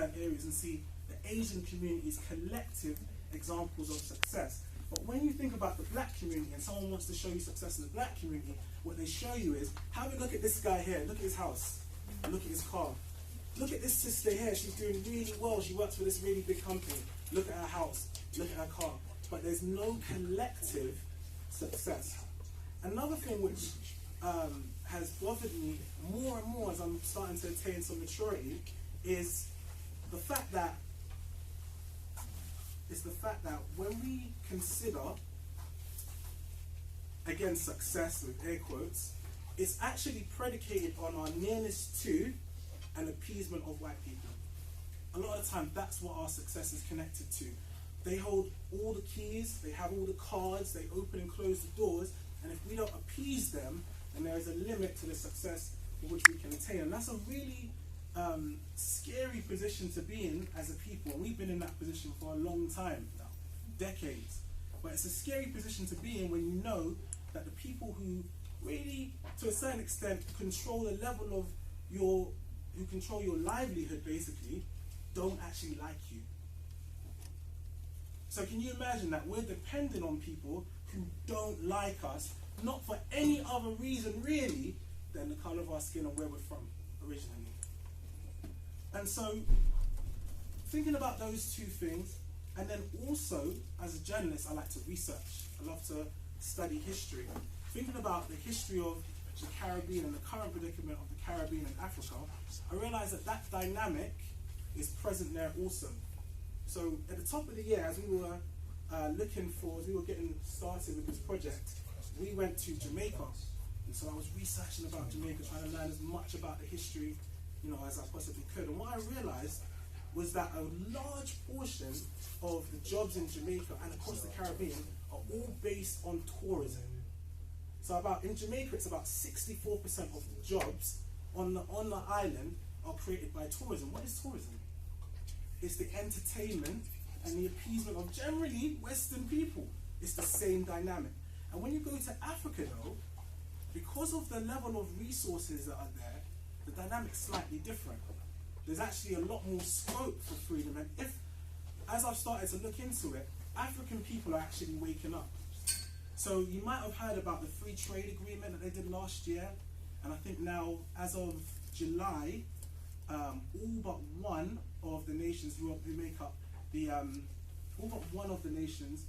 certain areas and see the Asian community's collective examples of success. But when you think about the black community and someone wants to show you success in the black community, what they show you is, have a look at this guy here, look at his house, look at his car. Look at this sister here, she's doing really well, she works for this really big company. Look at her house, look at her car. But there's no collective success. Another thing which has bothered me more and more as I'm starting to attain some maturity is the fact that when we consider, again, success with air quotes, it's actually predicated on our nearness to and appeasement of white people. A lot of the time, that's what our success is connected to. They hold all the keys, they have all the cards, they open and close the doors, and if we don't appease them, then there is a limit to the success for which we can attain. And that's a really scary position to be in as a people. And we've been in that position for a long time now, decades. But it's a scary position to be in when you know that the people who really, to a certain extent, control the level of who control your livelihood, basically, don't actually like you. So can you imagine that we're dependent on people who don't like us, not for any other reason, really, than the colour of our skin and where we're from originally. And so, thinking about those two things, and then also, as a journalist, I like to research. I love to study history. Thinking about the history of the Caribbean and the current predicament of the Caribbean and Africa, I realized that that dynamic is present there also. So at the top of the year, as we were as we were getting started with this project, we went to Jamaica. And so I was researching about Jamaica, trying to learn as much about the history, as I possibly could. And what I realized was that a large portion of the jobs in Jamaica and across the Caribbean are all based on tourism. So in Jamaica, it's about 64% of the jobs on the island are created by tourism. What is tourism? It's the entertainment and the appeasement of generally Western people. It's the same dynamic. And when you go to Africa though, because of the level of resources that are there, the dynamic's slightly different. There's actually a lot more scope for freedom. And as I've started to look into it, African people are actually waking up. So you might have heard about the free trade agreement that they did last year. And I think now, as of July, all but one of the nations who make up all but one of the nations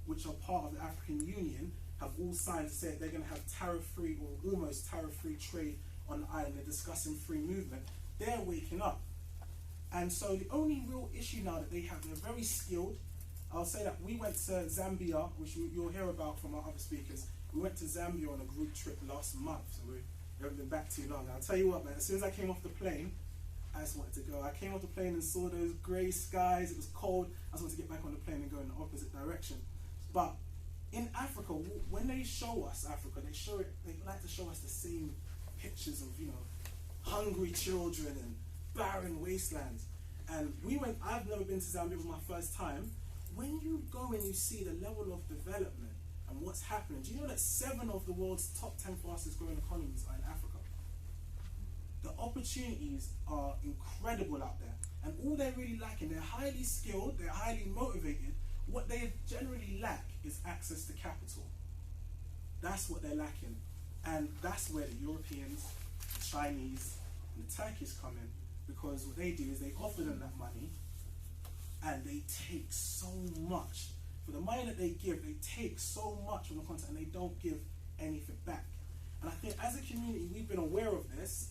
which are part of the African Union have all signed to say that they're going to have tariff-free or almost tariff-free trade on the island. They're discussing free movement. They're waking up. And so the only real issue now that they have, they're very skilled. I'll say that we went to Zambia, which you'll hear about from our other speakers. We went to Zambia on a group trip last month, so we haven't been back too long. I'll tell you what, man, as soon as I came off the plane, I just wanted to go. I came off the plane and saw those grey skies, it was cold. I just wanted to get back on the plane and go in the opposite direction. But in Africa, when they show us Africa, they like to show us the same pictures of, hungry children and barren wastelands. And I've never been to Zambia, it was my first time. When you go and you see the level of development and what's happening, do you know that 7 of the world's top 10 fastest growing economies are in Africa? The opportunities are incredible out there. And all they're really lacking, they're highly skilled, they're highly motivated. What they generally lack is access to capital. That's what they're lacking. And that's where the Europeans, the Chinese, and the Turkish come in. Because what they do is they offer them that money and they take so much. For the money that they give, they take so much from the continent and they don't give anything back. And I think as a community, we've been aware of this,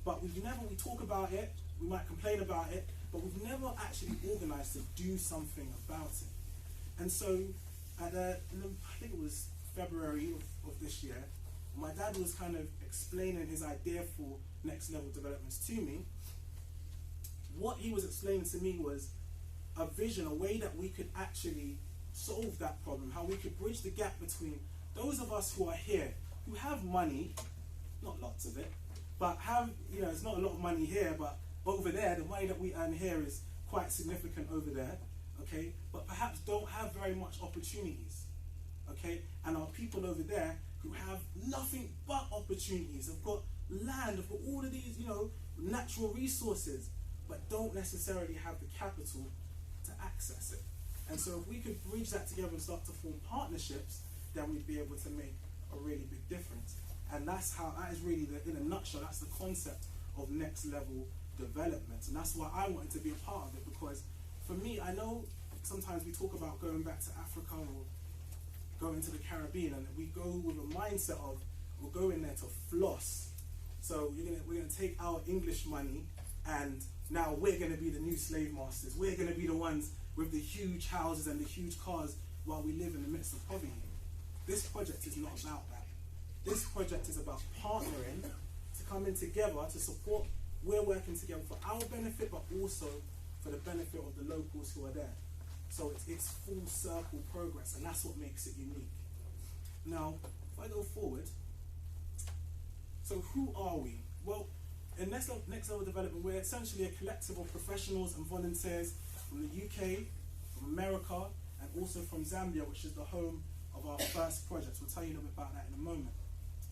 but we talk about it, we might complain about it, but we've never actually organized to do something about it. And so, I think it was February of this year, my dad was kind of explaining his idea for next level developments to me. What he was explaining to me was a vision, a way that we could actually solve that problem, how we could bridge the gap between those of us who are here, who have money, not lots of it, but have, it's not a lot of money here, but over there, the money that we earn here is quite significant over there, okay, but perhaps don't have very much opportunities, okay, and our people over there who have nothing but opportunities, have got land, have got all of these, natural resources. but don't necessarily have the capital to access it. And so if we could bridge that together and start to form partnerships, then we'd be able to make a really big difference. And that is really, in a nutshell, that's the concept of next level development. And that's why I wanted to be a part of it, because for me, I know sometimes we talk about going back to Africa or going to the Caribbean, and we go with a mindset of, we'll go in there to floss. So we're gonna take our English money, and now we're gonna be the new slave masters. We're gonna be the ones with the huge houses and the huge cars while we live in the midst of poverty. This project is not about that. This project is about partnering, to come in together to support. We're working together for our benefit, but also for the benefit of the locals who are there. So it's full circle progress, and that's what makes it unique. Now, if I go forward, so who are we? Well, in Next Level Development, we're essentially a collective of professionals and volunteers from the UK, from America, and also from Zambia, which is the home of our first project. We'll tell you a little bit about that in a moment.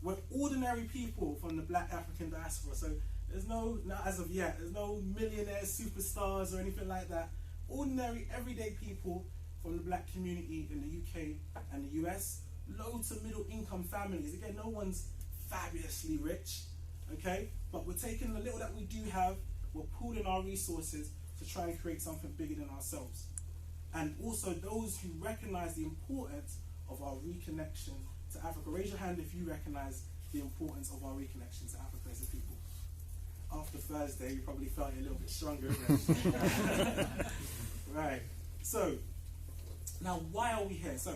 We're ordinary people from the Black African diaspora, so there's no, not as of yet, there's no millionaires, superstars, or anything like that. Ordinary, everyday people from the Black community in the UK and the US, low to middle income families. Again, no one's fabulously rich, okay? But we're taking the little that we do have, we're pooling our resources to try and create something bigger than ourselves. And also those who recognize the importance of our reconnection to Africa. Raise your hand if you recognize the importance of our reconnection to Africa as a people. After Thursday, you probably felt it a little bit stronger, right? Right. So, now why are we here? So,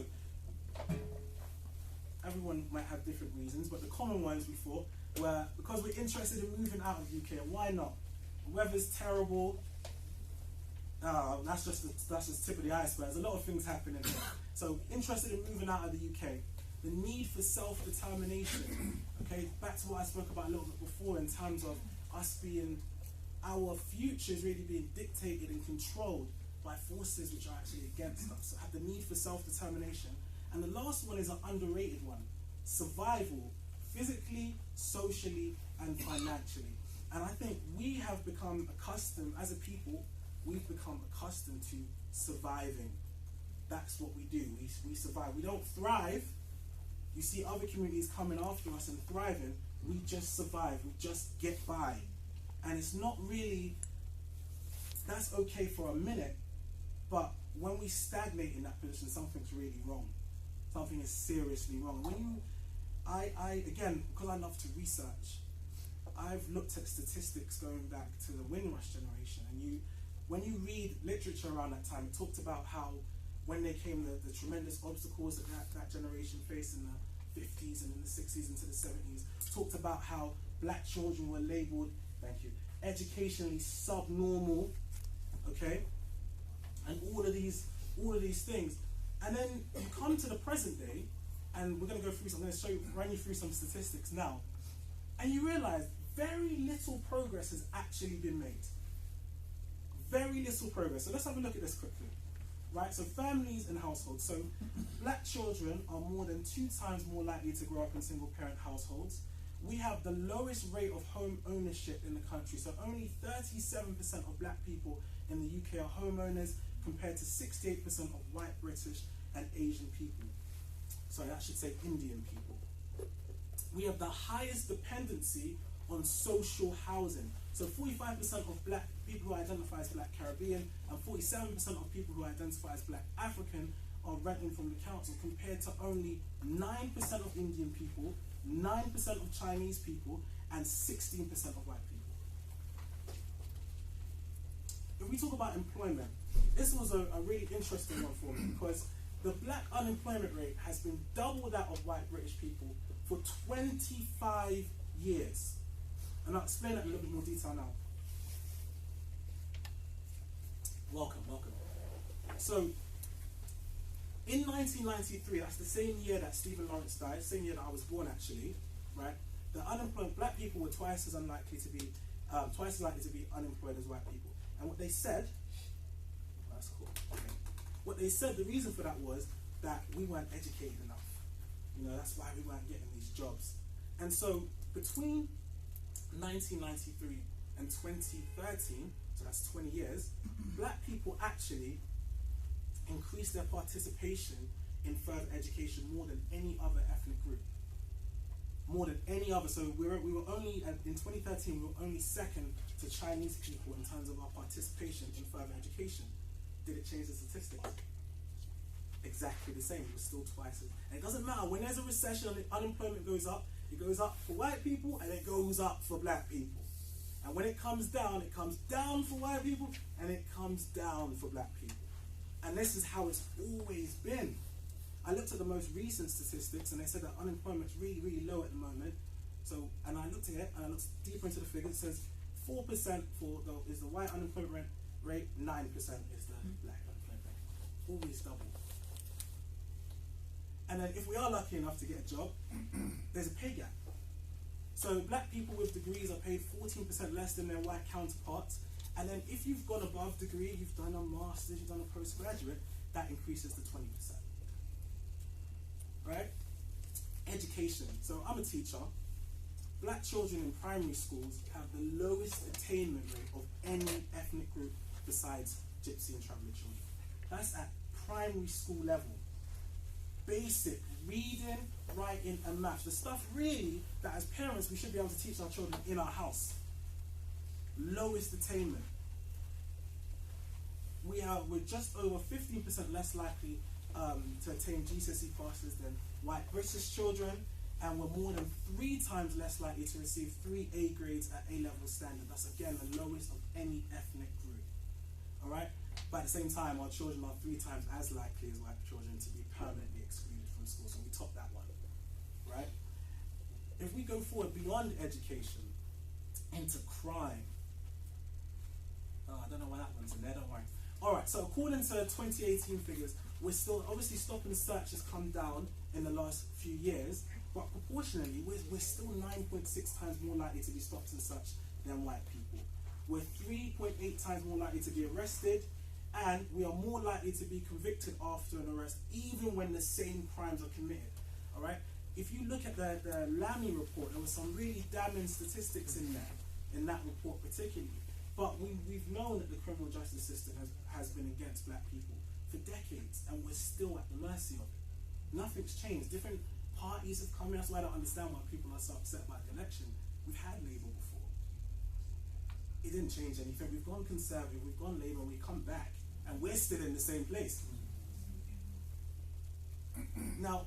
everyone might have different reasons, but the common ones we thought were because we're interested in moving out of the UK. Why not? The weather's terrible. That's just tip of the iceberg. There's a lot of things happening here. So, interested in moving out of the UK. The need for self-determination. Okay, back to what I spoke about a little bit before in terms of us being, our futures really being dictated and controlled by forces which are actually against us. So have the need for self-determination. And the last one is an underrated one. Survival, physically, socially, and financially. And I think we have become accustomed, as a people, we've become accustomed to surviving. That's what we do, we survive. We don't thrive. You see other communities coming after us and thriving. We just survive, we just get by. And it's not really, that's okay for a minute, but when we stagnate in that position, something's really wrong. Something is seriously wrong. When again, because I love to research, I've looked at statistics going back to the Windrush generation, and when you read literature around that time, it talked about how when they came, the tremendous obstacles that generation faced in the 50s and in the 60s into the 70s, talked about how black children were labeled, thank you, educationally subnormal, okay, and all of these things. And then you come to the present day, and we're going to go through some, I'm going to run you through some statistics now, and you realize very little progress has actually been made. Very little progress. So let's have a look at this quickly. Right, so families and households. So black children are more than 2 times more likely to grow up in single parent households. We have the lowest rate of home ownership in the country. So only 37% of black people in the UK are homeowners, compared to 68% of white, British and Asian people. Sorry, I should say Indian people. We have the highest dependency on social housing. So 45% of black people who identify as black Caribbean and 47% of people who identify as black African are renting from the council, compared to only 9% of Indian people, 9% of Chinese people, and 16% of white people. If we talk about employment, this was a really interesting one for me, because the black unemployment rate has been double that of white British people for 25 years. And I'll explain that in a little bit more detail now. Welcome. So, in 1993, that's the same year that Stephen Lawrence died, same year that I was born actually, right? The unemployed black people were twice as likely to be unemployed as white people. And what they said, that's cool. Okay. What they said, the reason for that was that we weren't educated enough. You know, that's why we weren't getting these jobs. And so between 1993 and 2013, so that's 20 years, black people actually increased their participation in further education more than any other ethnic group. More than any other. So we were only, in 2013, we were only second to Chinese people in terms of our participation in further education. Did it change the statistics? Exactly the same. It was still twice. And it doesn't matter. When there's a recession and unemployment goes up, it goes up for white people and it goes up for black people. And when it comes down for white people and it comes down for black people. And this is how it's always been. I looked at the most recent statistics and they said that unemployment's really, really low at the moment. So, and I looked at it and I looked deeper into the figures. It says 4% is the white unemployment rate, 9% is the black unemployment rate. Always double. And then if we are lucky enough to get a job, there's a pay gap. So black people with degrees are paid 14% less than their white counterparts. And then if you've gone above degree, you've done a master's, you've done a postgraduate, that increases to 20%. Right? Education. So I'm a teacher. Black children in primary schools have the lowest attainment rate of any ethnic group besides Gypsy and traveller children. That's at primary school level. Basic reading, writing and maths. The stuff really that as parents we should be able to teach our children in our house. Lowest attainment. We're just over 15% less likely to attain GCSE passes than white British children, and we're more than 3 times less likely to receive 3 A grades at A-level standard. That's again the lowest of any ethnic group. Alright? But at the same time, our children are 3 times as likely as white children to be permanently excluded from school, so we top that one. Right? If we go forward beyond education into crime, I don't know why that one's in there, don't worry. Alright, so according to 2018 figures, we're still, obviously stop and search has come down in the last few years, but proportionally, we're still 9.6 times more likely to be stopped and searched than white people. We're 3.8 times more likely to be arrested, and we are more likely to be convicted after an arrest, even when the same crimes are committed. Alright? If you look at the Lamy report, there were some really damning statistics in there, in that report particularly. But we've known that the criminal justice system has been against black people for decades, and we're still at the mercy of it. Nothing's changed. Different parties have come in. That's why I don't understand why people are so upset about the election. We've had Labour before. It didn't change anything. We've gone Conservative, we've gone Labour, we come back, and we're still in the same place. Now,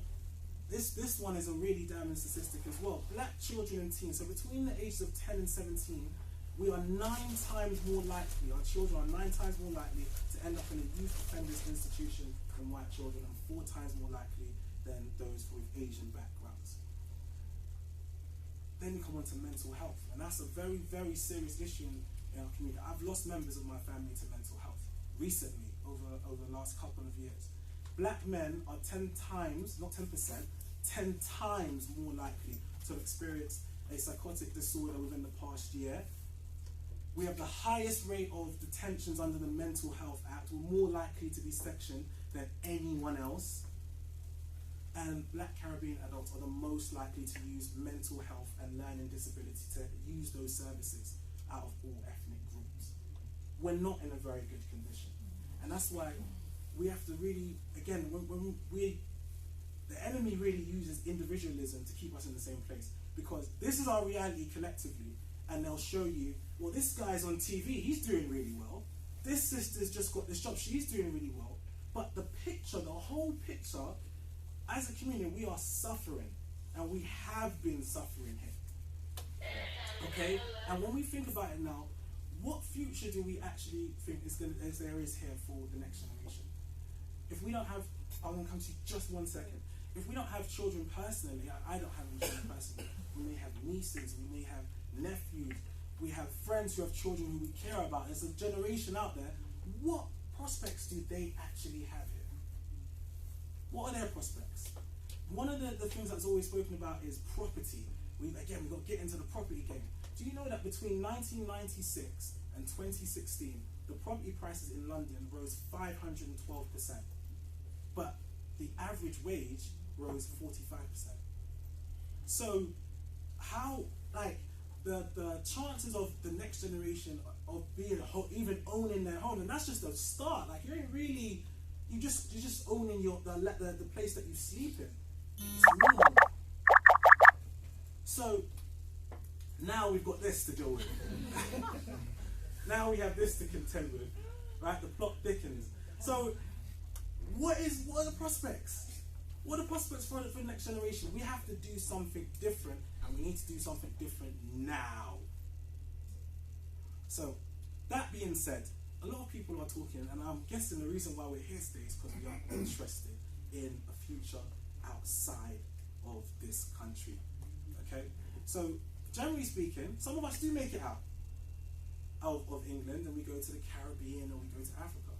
this one is a really damning statistic as well. Black children and teens, so between the ages of 10 and 17, we are 9 times more likely, our children are 9 times more likely to end up in a youth offenders institution than white children, and 4 times more likely than those with Asian backgrounds. Then you come on to mental health, and that's a very, very serious issue in our community. I've lost members of my family to mental health recently, over the last couple of years. Black men are 10 times, not 10%, 10 times more likely to experience a psychotic disorder within the past year. We have the highest rate of detentions under the Mental Health Act. We're more likely to be sectioned than anyone else. And black Caribbean adults are the most likely to use mental health and learning disability, to use those services out of all ethnic groups. We're not in a very good condition. And that's why we have to really, again, the enemy really uses individualism to keep us in the same place. Because this is our reality collectively, and they'll show you, well, this guy's on TV, he's doing really well. This sister's just got this job, she's doing really well. But the picture, the whole picture, as a community, we are suffering. And we have been suffering here. Okay? And when we think about it now, what future do we actually think there is here for the next generation? If we don't have, I'm going to come to you just 1 second. If we don't have children personally, I don't have any children personally, we may have nieces, we may have nephews, we have friends who have children who we care about. There's a generation out there. What prospects do they actually have here? What are their prospects? One of the things that's always spoken about is property. We've got to get into the property game. Do you know that between 1996 and 2016, the property prices in London rose 512%, but the average wage rose 45%. So how, like, the chances of the next generation of being even owning their home, and that's just a start. Like, you ain't really, you're just owning the place that you sleep in. It's normal. So now we've got this to deal with. Now we have this to contend with, right? The plot thickens. So what are the prospects? What are the prospects for the next generation? We have to do something different, and we need to do something different now. So, that being said, a lot of people are talking, and I'm guessing the reason why we're here today is because we are interested in a future outside of this country. Okay? So, generally speaking, some of us do make it out of England, and we go to the Caribbean, or we go to Africa.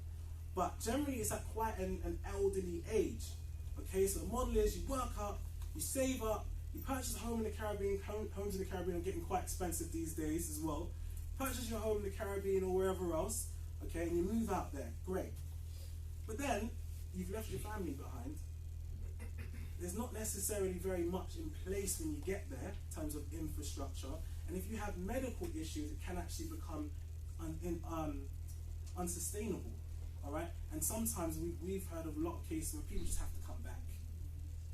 But generally, it's at quite an elderly age. Okay, so the model is you work up, you save up, you purchase a home in the Caribbean. Homes in the Caribbean are getting quite expensive these days as well. Purchase your home in the Caribbean or wherever else, okay, and you move out there. Great. But then, you've left your family behind. There's not necessarily very much in place when you get there in terms of infrastructure. And if you have medical issues, it can actually become unsustainable. All right, and sometimes we've heard of a lot of cases where people just have to come back,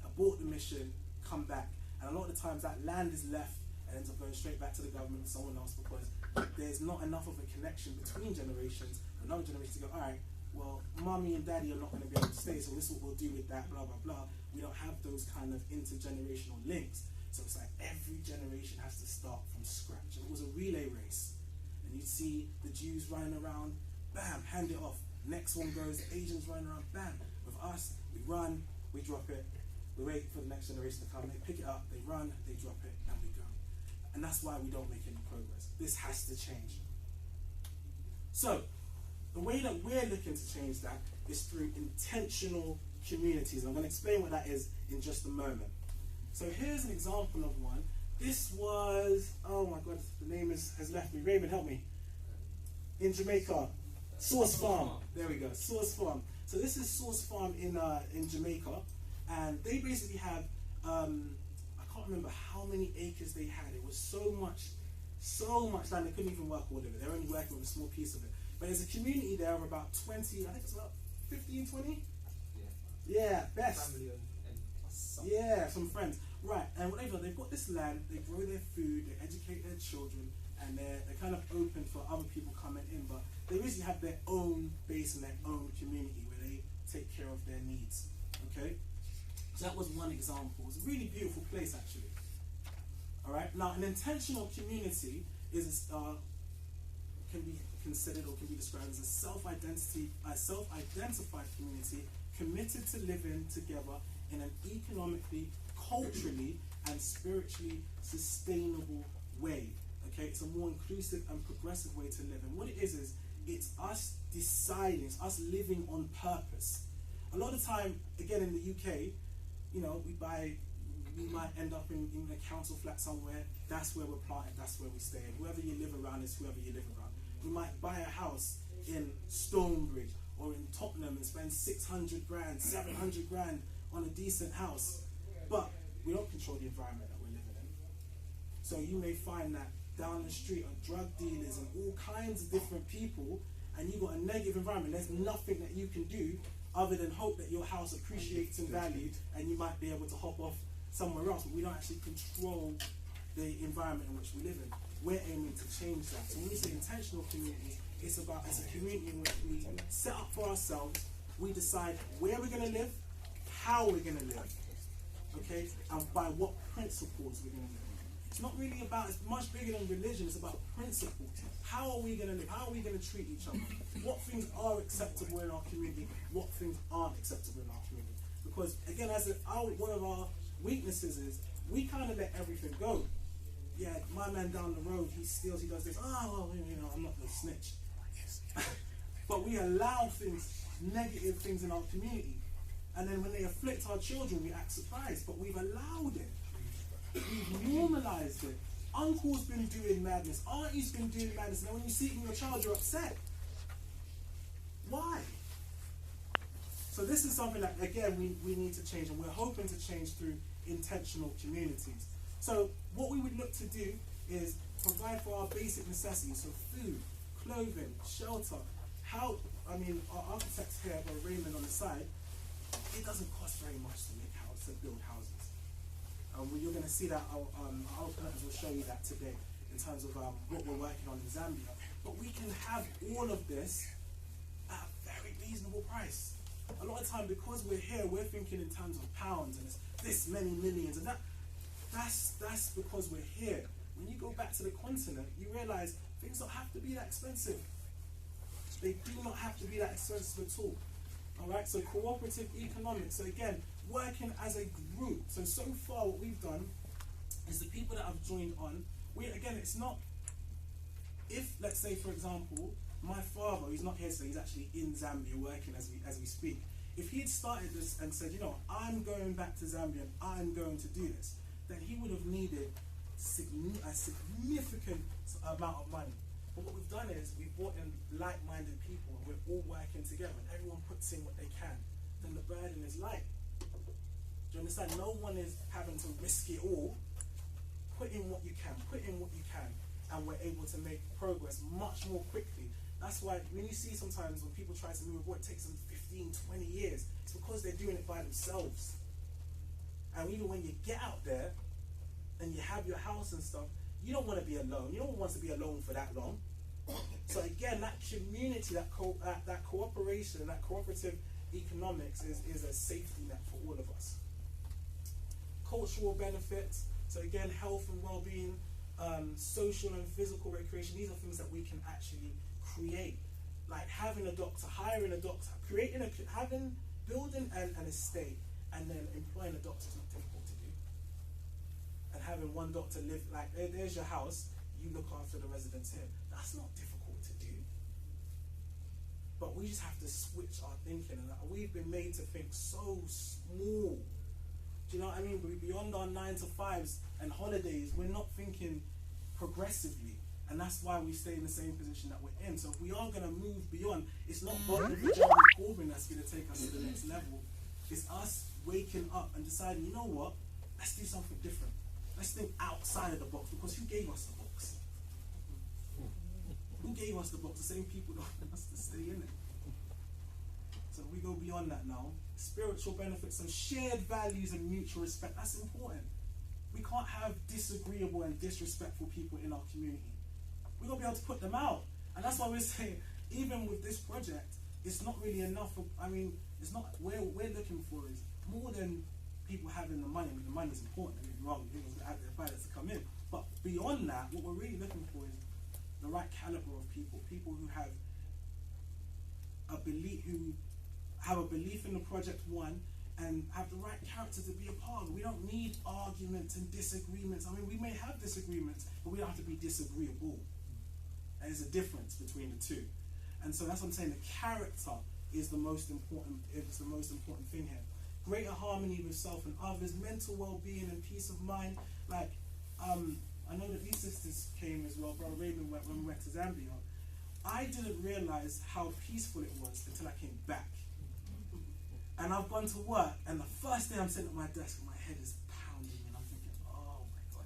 abort the mission, come back, and a lot of the times that land is left and ends up going straight back to the government and someone else, because there's not enough of a connection between generations. Another generation to go, all right, well, mommy and daddy are not going to be able to stay, so this is what we'll do with that, blah blah blah. We don't have those kind of intergenerational links, so it's like every generation has to start from scratch. And it was a relay race, and you'd see the Jews running around, bam, hand it off. Next one goes, the Asians running around, bam. With us, we run, we drop it, we wait for the next generation to come, they pick it up, they run, they drop it, and we go. And that's why we don't make any progress. This has to change. So, the way that we're looking to change that is through intentional communities. And I'm going to explain what that is in just a moment. So here's an example of one. This was, oh my God, the name has left me. Raymond, help me. In Jamaica. Source Farm. There we go. Source Farm. So this is Source Farm in Jamaica, and they basically have I can't remember how many acres they had. It was so much land they couldn't even work all of it. They're only working with a small piece of it. But there's a community there of about 20. I think it's about 15, 20. Yeah, best. Family and yeah, some friends. Right, and what they've done, they've got this land. They grow their food. They educate their children. And they're kind of open for other people coming in, but they basically have their own base and their own community where they take care of their needs. Okay, so that was one example. It's a really beautiful place, actually. All right. Now, an intentional community is can be considered or can be described as a self-identified community committed to living together in an economically, culturally, and spiritually sustainable way. Okay, it's a more inclusive and progressive way to live. And what it is it's us deciding, it's us living on purpose. A lot of the time, again in the UK, you know, we might end up in a council flat somewhere. That's where we're planted, that's where we stay. And whoever you live around is whoever you live around. We might buy a house in Stonebridge or in Tottenham and spend 600 grand, 700 grand on a decent house. But we don't control the environment that we're living in. So you may find that down the street are drug dealers and all kinds of different people, and you've got a negative environment. There's nothing that you can do other than hope that your house appreciates in value and you might be able to hop off somewhere else. But we don't actually control the environment in which we live in. We're aiming to change that. So when we say intentional communities, it's a community in which we set up for ourselves, we decide where we're going to live, how we're going to live, okay, and by what principles we're going to live. It's not really about, it's much bigger than religion, it's about principles. How are we going to live? How are we going to treat each other? What things are acceptable in our community? What things aren't acceptable in our community? Because, again, one of our weaknesses is we kind of let everything go. Yeah, my man down the road, he steals, he does this. Oh, well, you know, I'm not the snitch. But we allow things, negative things in our community. And then when they afflict our children, we act surprised. But we've allowed it. We've normalized it. Uncle's been doing madness. Auntie's been doing madness. And then when you see it in your child, you're upset. Why? So this is something that, again, we need to change. And we're hoping to change through intentional communities. So what we would look to do is provide for our basic necessities. So food, clothing, shelter. How, I mean, our architects here, or Raymond on the side, it doesn't cost very much to build houses. You're going to see that our partners will show you that today in terms of what we're working on in Zambia. But we can have all of this at a very reasonable price. A lot of time, because we're here, we're thinking in terms of pounds and it's this many millions, and that's because we're here. When you go back to the continent, you realize things don't have to be that expensive. They do not have to be that expensive at all. Alright, so cooperative economics. So again, working as a group. So far what we've done is the people that have joined on, it's not, if, let's say for example, my father, who's not here today, he's actually in Zambia working as we speak. If he had started this and said, you know, I'm going back to Zambia and I'm going to do this, then he would have needed a significant amount of money. But what we've done is we've brought in like-minded people and we're all working together and everyone puts in what they can. Then the burden is light. Do you understand? No one is having to risk it all. Put in what you can, and we're able to make progress much more quickly. That's why when you see sometimes when people try to move abroad, it takes them 15, 20 years. It's because they're doing it by themselves. And even when you get out there and you have your house and stuff, you don't want to be alone. You don't want to be alone for that long. So again, that community, that cooperation, that cooperative economics is a safety net for all of us. Cultural benefits. So again, health and well-being, social and physical recreation. These are things that we can actually create. Like having a doctor, hiring a doctor, building an estate, and then employing a doctor is not difficult to do. And having one doctor live, like there's your house, you look after the residents here. That's not difficult to do. But we just have to switch our thinking, and we've been made to think so small. Do you know what I mean? Beyond our 9 to 5s and holidays, we're not thinking progressively. And that's why we stay in the same position that we're in. So if we are going to move beyond, it's not Jeremy Corbyn that's going to take us to the next level. It's us waking up and deciding, you know what? Let's do something different. Let's think outside of the box, because who gave us the box? Who gave us the box? The same people that want us to stay in it. So we go beyond that now. Spiritual benefits, so shared values and mutual respect. That's important. We can't have disagreeable and disrespectful people in our community. We've got to be able to put them out. And that's why we're saying, even with this project, it's not really enough. It's not, where we're looking for is more than people having the money. I mean, the money is important, don't get me wrong. People have their finance to come in. But beyond that, what we're really looking for is the right caliber of people. People who have a belief, in the project, one, and have the right character to be a part of it. We don't need arguments and disagreements. I mean, we may have disagreements, but we don't have to be disagreeable. And there's a difference between the two. And so that's what I'm saying. The character is the most important. It's the most important thing here. Greater harmony with self and others, mental well-being and peace of mind. Like, I know that these sisters came as well. Brother Raymond went when we went to Zambia. I didn't realize how peaceful it was until I came back. And I've gone to work, and the first day I'm sitting at my desk, my head is pounding, and I'm thinking, oh my God.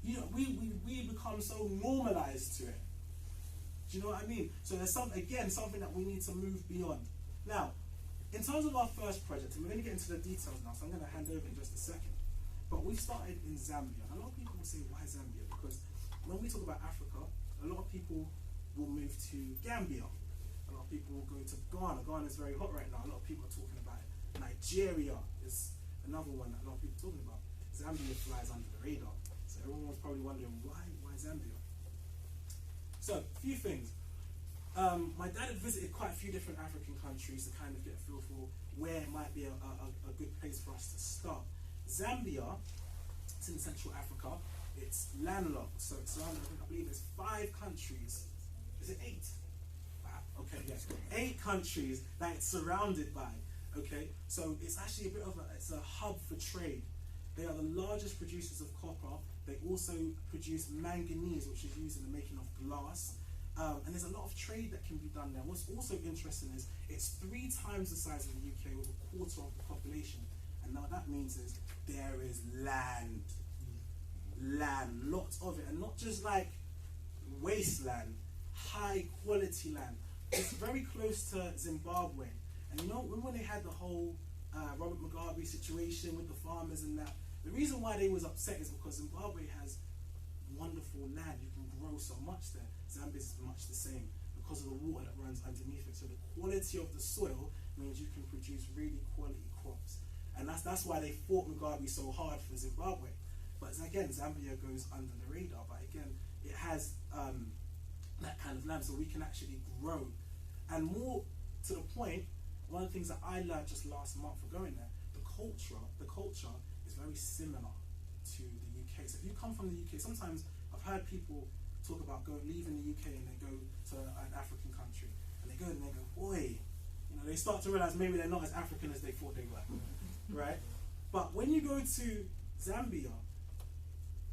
You know, we become so normalized to it. Do you know what I mean? So there's something that we need to move beyond. Now, in terms of our first project, and we're going to get into the details now, so I'm going to hand over in just a second. But we started in Zambia. And a lot of people will say, why Zambia? Because when we talk about Africa, a lot of people will move to Gambia. A lot of people will go to Ghana. Ghana is very hot right now. A lot of people are talking about it. Nigeria is another one that a lot of people are talking about. Zambia flies under the radar. So everyone was probably wondering, why Zambia? So, a few things. My dad had visited quite a few different African countries to kind of get a feel for where it might be a good place for us to start. Zambia, it's in Central Africa. It's landlocked. So it's surrounded, I believe there's 5 countries. Is it 8? Okay, yes. 8 countries that it's surrounded by. Okay, so it's actually it's a hub for trade. They are the largest producers of copper. They also produce manganese, which is used in the making of glass. And there's a lot of trade that can be done there. What's also interesting is it's 3 times the size of the UK with a quarter of the population. And now that means is there is land, lots of it, and not just like wasteland. high quality land. It's very close to Zimbabwe. And you know, when they had the whole Robert Mugabe situation with the farmers and that, the reason why they was upset is because Zimbabwe has wonderful land. You can grow so much there. Zambia is much the same because of the water that runs underneath it. So the quality of the soil means you can produce really quality crops. And that's why they fought Mugabe so hard for Zimbabwe. But again, Zambia goes under the radar. But again, it has that kind of land, so we can actually grow. And more to the point, one of the things that I learned just last month for going there, the culture is very similar to the UK. So if you come from the UK, sometimes I've heard people talk about leaving the UK and they go to an African country, and they go and they go, oi, you know, they start to realize maybe they're not as African as they thought they were, right? But when you go to Zambia,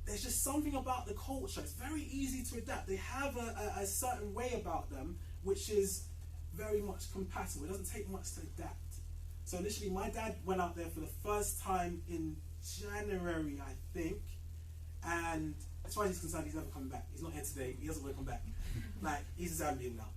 there's just something about the culture. It's very easy to adapt. They have a certain way about them, which is very much compatible. It doesn't take much to adapt. So initially, my dad went out there for the first time in January, I think, and as far as he's concerned, he's never come back. He's not here today. He doesn't want to come back. Like, he's a Zambian now.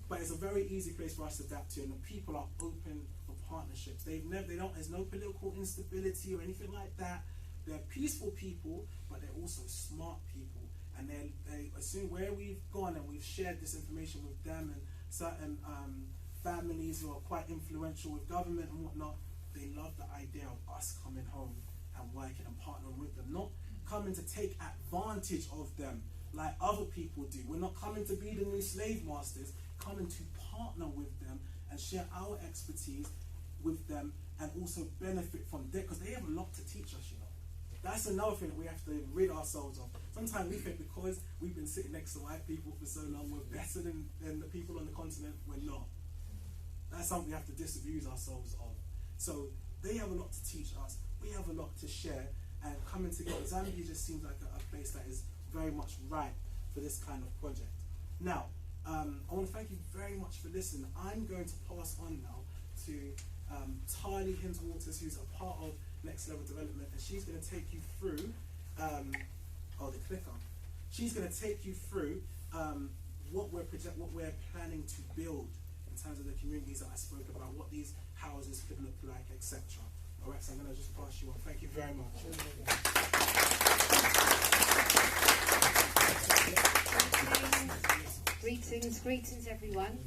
But it's a very easy place for us to adapt to, and the people are open for partnerships. There's no political instability or anything like that. They're peaceful people, but they're also smart people. And they assume where we've gone and we've shared this information with them and certain families who are quite influential with government and whatnot, they love the idea of us coming home and working and partnering with them, not coming to take advantage of them like other people do. We're not coming to be the new slave masters, coming to partner with them and share our expertise with them and also benefit from them, because they have a lot to teach us, you know. That's another thing that we have to rid ourselves of. Sometimes we think because we've been sitting next to white people for so long, we're better than the people on the continent. We're not. That's something we have to disabuse ourselves of. So they have a lot to teach us. We have a lot to share. And coming together, Zambia just seems like a place that is very much right for this kind of project. Now, I want to thank you very much for listening. I'm going to pass on now to Tali Hintz-Waters, who's a part of Next Level Development, and she's going to take you through, the clicker. She's going to take you through what we're planning to build in terms of the communities that I spoke about, what these houses could look like, etc. All right, so I'm going to just pass you on. Thank you very much. Greetings everyone.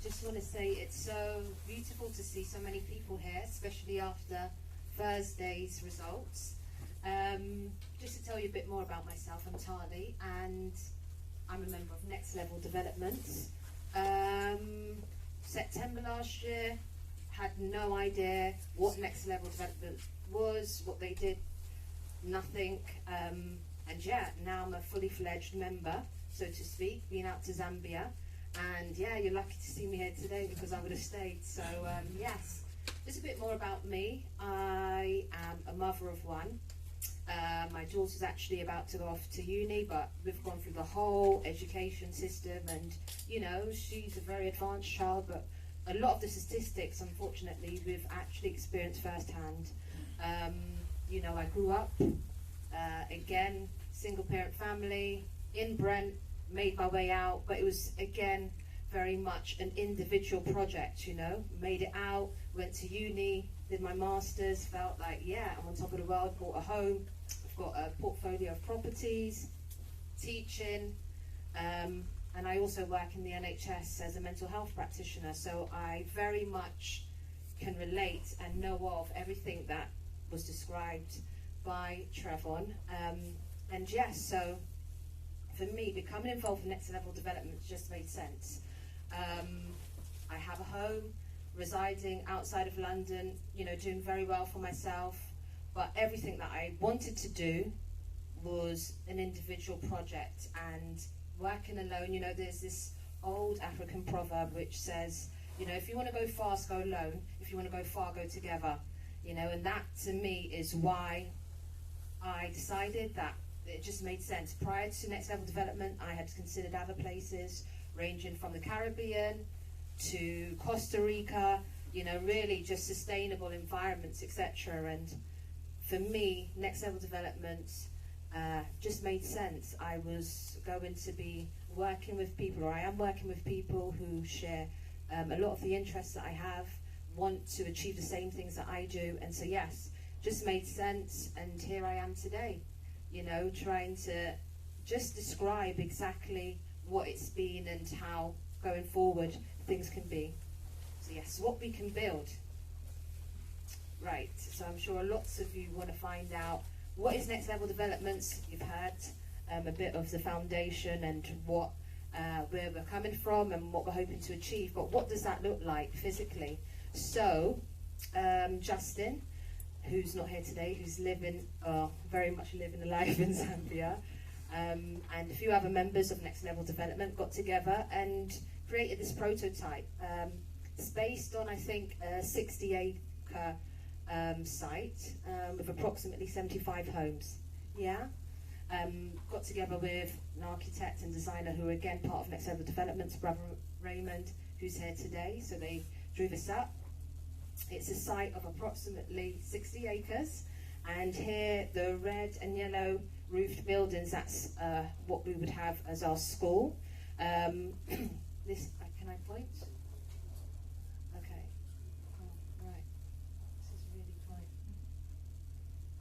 Just want to say it's so beautiful to see so many people here, especially after Thursday's results. Just to tell you a bit more about myself, I'm Tali and I'm a member of Next Level Development. September last year, had no idea what Next Level Development was, what they did, nothing. And yeah, now I'm a fully fledged member, so to speak, being out to Zambia. And yeah, you're lucky to see me here today because I would have stayed. So yes, just a bit more about me. I am a mother of one. My daughter's actually about to go off to uni, but we've gone through the whole education system, and you know, she's a very advanced child, but a lot of the statistics, unfortunately, we've actually experienced firsthand. You know, I grew up, again, single parent family, in Brent, made my way out, but it was, again, very much an individual project, you know. Made it out, went to uni, did my masters, felt like, yeah, I'm on top of the world, bought a home, I've got a portfolio of properties, teaching, and I also work in the NHS as a mental health practitioner, so I very much can relate and know of everything that was described by Trevon. And yes, so for me, becoming involved in Next Level Development just made sense. I have a home, residing outside of London, you know, doing very well for myself, but everything that I wanted to do was an individual project, and working alone, you know, there's this old African proverb which says, you know, if you want to go fast, go alone. If you want to go far, go together. You know, and that to me is why I decided that it just made sense. Prior to Next Level Development, I had considered other places, ranging from the Caribbean to Costa Rica, you know, really just sustainable environments, etc. And for me, Next Level Development just made sense. I was going to be working with people, or I am working with people who share a lot of the interests that I have, want to achieve the same things that I do, and so yes, just made sense, and here I am today, you know, trying to just describe exactly what it's been and how going forward things can be. So yes, what we can build. Right, so I'm sure lots of you want to find out what is Next Level Developments. You've heard a bit of the foundation and what where we're coming from and what we're hoping to achieve, but what does that look like physically? So Justin, who's not here today, who's living, very much living a life in Zambia, and a few other members of Next Level Development got together and created this prototype. It's based on, I think, a 60-acre site with approximately 75 homes. Yeah. Got together with an architect and designer who are again part of Next Level Development's brother Raymond, who's here today. So they drew this up. It's a site of approximately 60 acres, and here the red and yellow roofed buildings, that's what we would have as our school. This, can I point? Okay. Oh, right. This is really quite.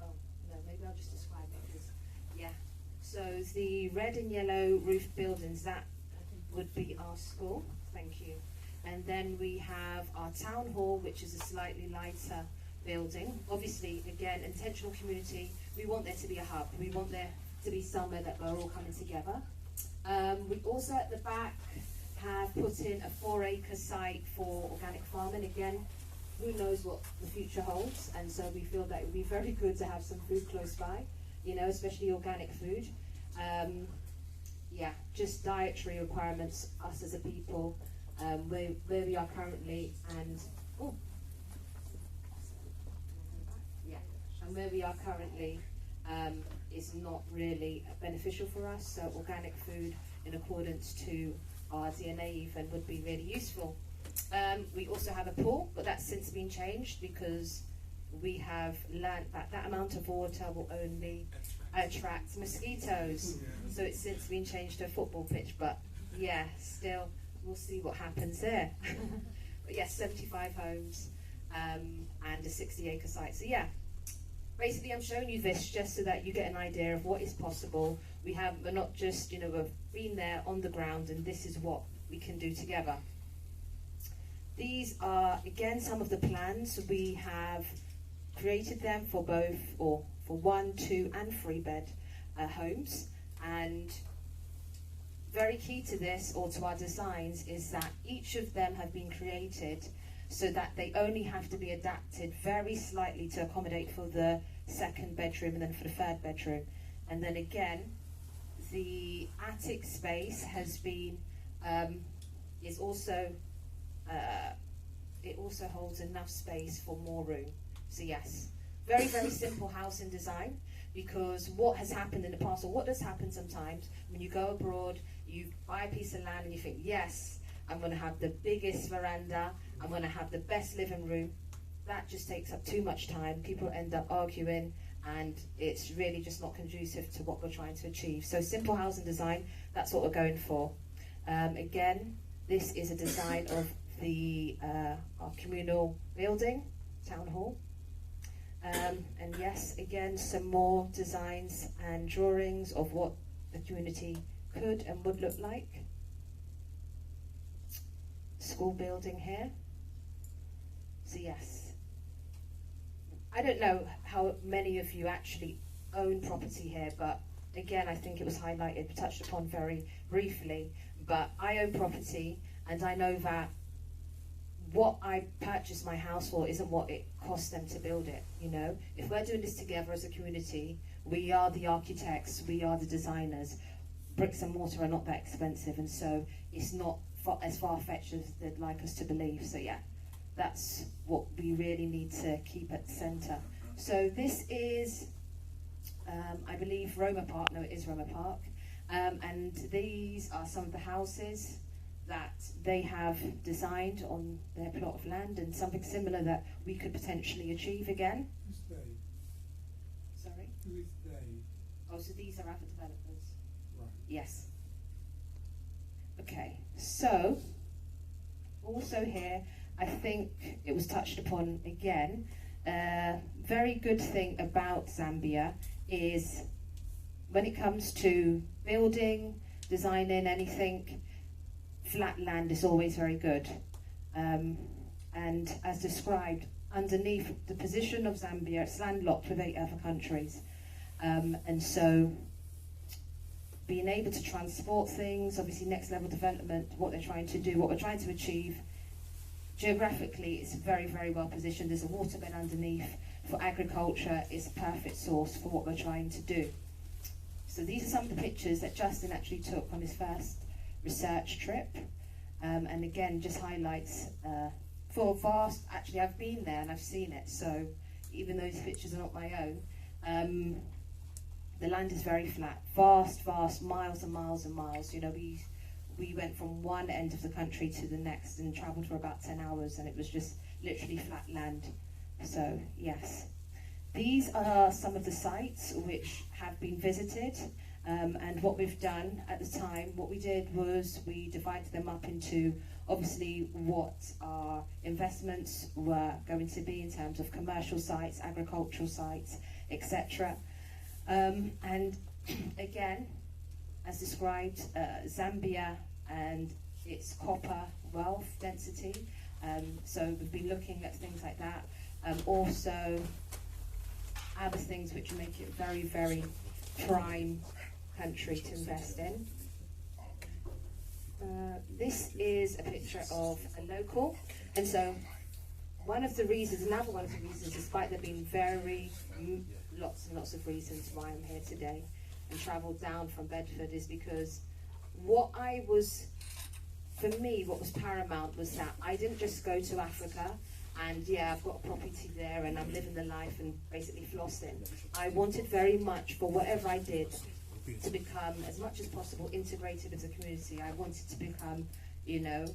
Oh, no, maybe I'll just describe it, because, yeah. So the red and yellow roofed buildings, that would be our school. Thank you. And then we have our town hall, which is a slightly lighter building. Obviously, again, intentional community. We want there to be a hub. We want there to be somewhere that we're all coming together. We also at the back have put in a 4-acre site for organic farming. Again, who knows what the future holds, and so we feel that it would be very good to have some food close by, you know, especially organic food. Yeah, just dietary requirements, us as a people, where we are currently, and and where we are currently is not really beneficial for us. So organic food in accordance to our DNA even would be really useful. We also have a pool, but that's since been changed because we have learned that that amount of water will only attract mosquitoes. So it's since been changed to a football pitch, but yeah, still we'll see what happens there. But yes, 75 homes and a 60-acre site. So yeah, basically I'm showing you this just so that you get an idea of what is possible. We're not just, you know, we've been there on the ground, and this is what we can do together. These are, again, some of the plans. We have created them for both, or for 1, 2 and 3 bed homes. And very key to this, or to our designs, is that each of them have been created so that they only have to be adapted very slightly to accommodate for the 2nd bedroom and then for the 3rd bedroom. And then again, the attic space has been, is also, it also holds enough space for more room. So yes, very, very simple house in design, because what has happened in the past, or what does happen sometimes, when you go abroad, you buy a piece of land and you think, yes, I'm going to have the biggest veranda, I'm going to have the best living room. That just takes up too much time. People end up arguing, and it's really just not conducive to what we're trying to achieve. So simple housing design, that's what we're going for. Again, this is a design of the our communal building, town hall. And yes, again, some more designs and drawings of what the community could and would look like. School building here. So yes, I don't know how many of you actually own property here, but again, I think it was highlighted, touched upon very briefly, but I own property, and I know that what I purchased my house for isn't what it cost them to build it, you know? If we're doing this together as a community, we are the architects, we are the designers. Bricks and mortar are not that expensive, and so it's not as far-fetched as they'd like us to believe. So yeah, that's what we really need to keep at the centre. So this is, I believe, Roma Park. No, it is Roma Park. And these are some of the houses that they have designed on their plot of land, and something similar that we could potentially achieve again. Who's they? Sorry? Who is they? Oh, so these are other developers? Right. Yes. Okay, so also here, I think it was touched upon again. Very good thing about Zambia is when it comes to building, designing anything, flat land is always very good. And as described, underneath the position of Zambia, it's landlocked with 8 other countries. And so being able to transport things, obviously next level development, what they're trying to do, what we're trying to achieve, geographically it's very, very well positioned. There's a waterbed underneath. For agriculture, it's a perfect source for what we're trying to do. So these are some of the pictures that Justin actually took on his first research trip. And again, just highlights for vast, actually I've been there and I've seen it, so even though these pictures are not my own, the land is very flat, vast, miles and miles and miles. You know, we went from one end of the country to the next and travelled for about 10 hours, and it was just literally flat land. So yes, these are some of the sites which have been visited, and what we've done at the time, what we did was we divided them up into obviously what our investments were going to be in terms of commercial sites, agricultural sites, etc. And again, as described, Zambia and its copper wealth density. So we've been looking at things like that. Also, other things which make it a very, very prime country to invest in. This is a picture of a local, and so another one of the reasons, despite there being lots and lots of reasons why I'm here today and travelled down from Bedford, is because what was paramount was that I didn't just go to Africa and yeah, I've got a property there and I'm living the life and basically flossing. I wanted very much, for whatever I did, to become as much as possible integrated with the community. I wanted to become, you know,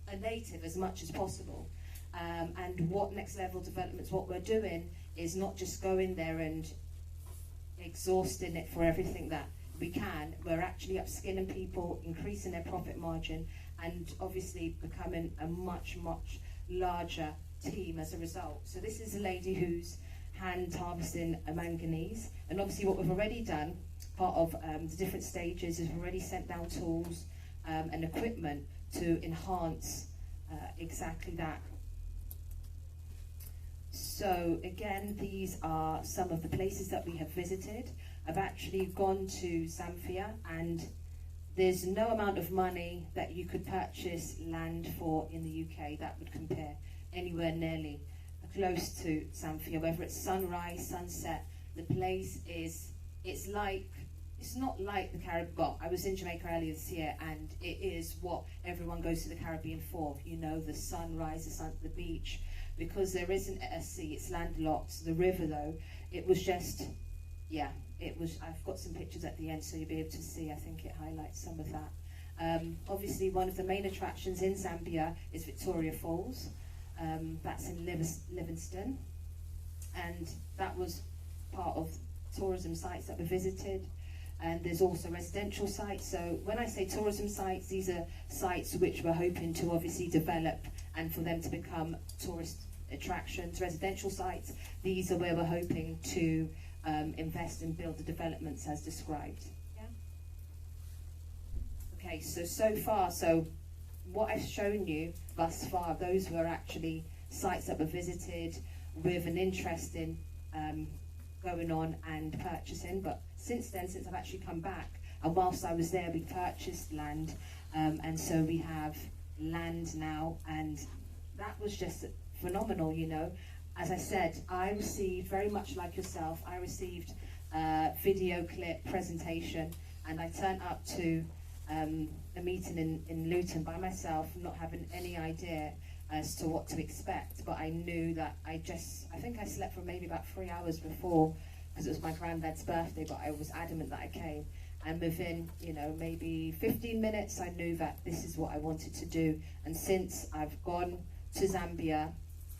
a native as much as possible. And what next level developments, what we're doing is not just going there and exhausting it for everything that we can. We're actually upskilling people, increasing their profit margin, and obviously becoming a much, much larger team as a result. So this is a lady who's hand harvesting a manganese, and obviously what we've already done, part of the different stages, is we've already sent down tools and equipment to enhance exactly that. So again, these are some of the places that we have visited. I've actually gone to Zambia, and there's no amount of money that you could purchase land for in the UK that would compare anywhere nearly close to Zambia. Whether it's sunrise, sunset, the place is, it's not like the Caribbean. Well, I was in Jamaica earlier this year, and it is what everyone goes to the Caribbean for. You know, the sunrise, the beach. Because there isn't a sea, it's landlocked. The river, though, it was just, yeah, it was. I've got some pictures at the end, so you'll be able to see. I think it highlights some of that. Obviously, one of the main attractions in Zambia is Victoria Falls. That's in Livingstone, and that was part of tourism sites that we visited. And there's also residential sites. So when I say tourism sites, these are sites which we're hoping to obviously develop and for them to become tourist attractions. Residential sites, these are where we're hoping to invest and build the developments as described. Yeah. Okay, so far, what I've shown you thus far, those were actually sites that were visited with an interest in going on and purchasing. But since then, since I've actually come back, and whilst I was there, we purchased land, and so we have land now, and that was just phenomenal, you know. As I said, I received, very much like yourself, I received a video clip presentation, and I turned up to a meeting in Luton by myself, not having any idea as to what to expect, but I knew that I think I slept for maybe about 3 hours before, because it was my granddad's birthday, but I was adamant that I came. And within, you know, maybe 15 minutes, I knew that this is what I wanted to do. And since I've gone to Zambia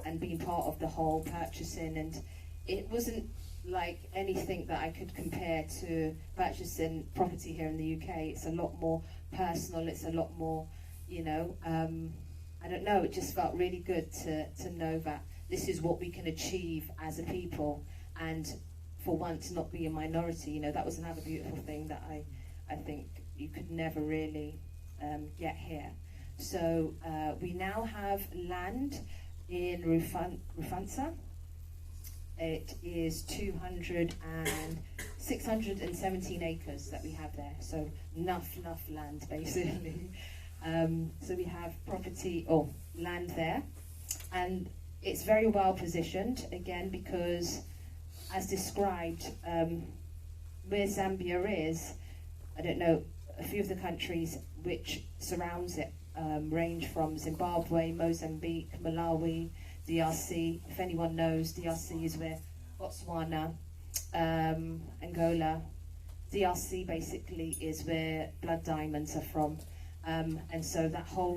and been part of the whole purchasing, and it wasn't like anything that I could compare to purchasing property here in the UK. It's a lot more personal, it's a lot more, you know, I don't know, it just felt really good to know that this is what we can achieve as a people, and for once not be a minority. You know, that was another beautiful thing that I think you could never really get here. So we now have land in Rufansa. It is 617 acres that we have there, so enough land basically. So we have property or land there, and it's very well positioned again because, as described, where Zambia is, I don't know, a few of the countries which surrounds it range from Zimbabwe, Mozambique, Malawi, DRC. If anyone knows, DRC is where Botswana, Angola, DRC basically is where blood diamonds are from, and so that whole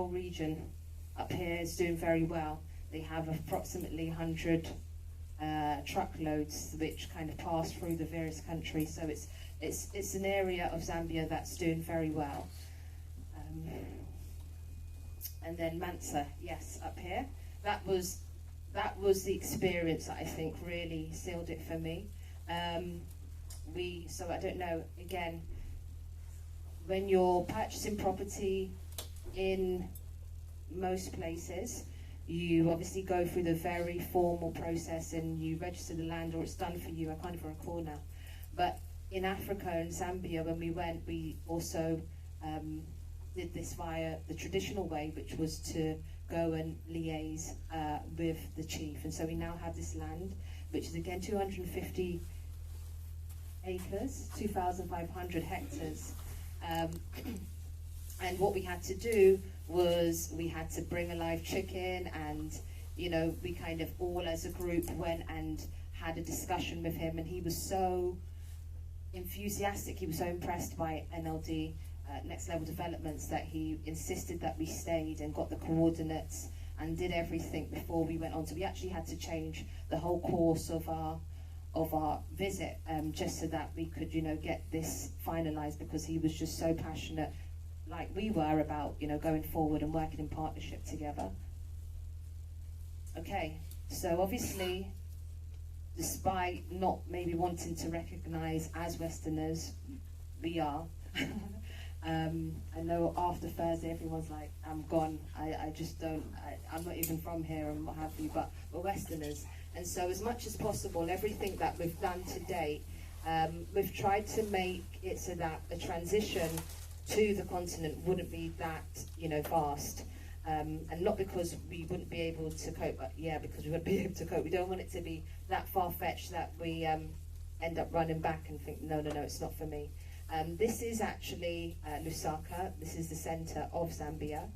region up here is doing very well. They have approximately 100 truckloads which kind of pass through the various countries. So it's an area of Zambia that's doing very well. And then Mansa, yes, up here. That was the experience that I think really sealed it for me. So I don't know, again, when you're purchasing property in most places, you obviously go through the very formal process and you register the land, or it's done for you. I can't even recall now. But in Africa and Zambia, when we went, we also did this via the traditional way, which was to go and liaise with the chief. And so we now have this land, which is again 250 acres, 2,500 hectares. And what we had to do was we had to bring a live chicken, and you know, we kind of all as a group went and had a discussion with him, and he was so enthusiastic, he was so impressed by NLD, Next Level Developments, that he insisted that we stayed and got the coordinates and did everything before we went on. So we actually had to change the whole course of our visit, just so that we could, you know, get this finalized, because he was just so passionate, like we were, about, you know, going forward and working in partnership together. Okay, so obviously, despite not maybe wanting to recognize as Westerners, we are. I know after Thursday everyone's like, I'm gone, I just don't, I'm not even from here and what have you, but we're Westerners. And so as much as possible, everything that we've done to date, we've tried to make it so that a transition to the continent wouldn't be that, you know, fast. And not because we wouldn't be able to cope, but yeah, because we wouldn't be able to cope. We don't want it to be that far-fetched that we end up running back and think, no, it's not for me. This is actually Lusaka. This is the centre of Zambia.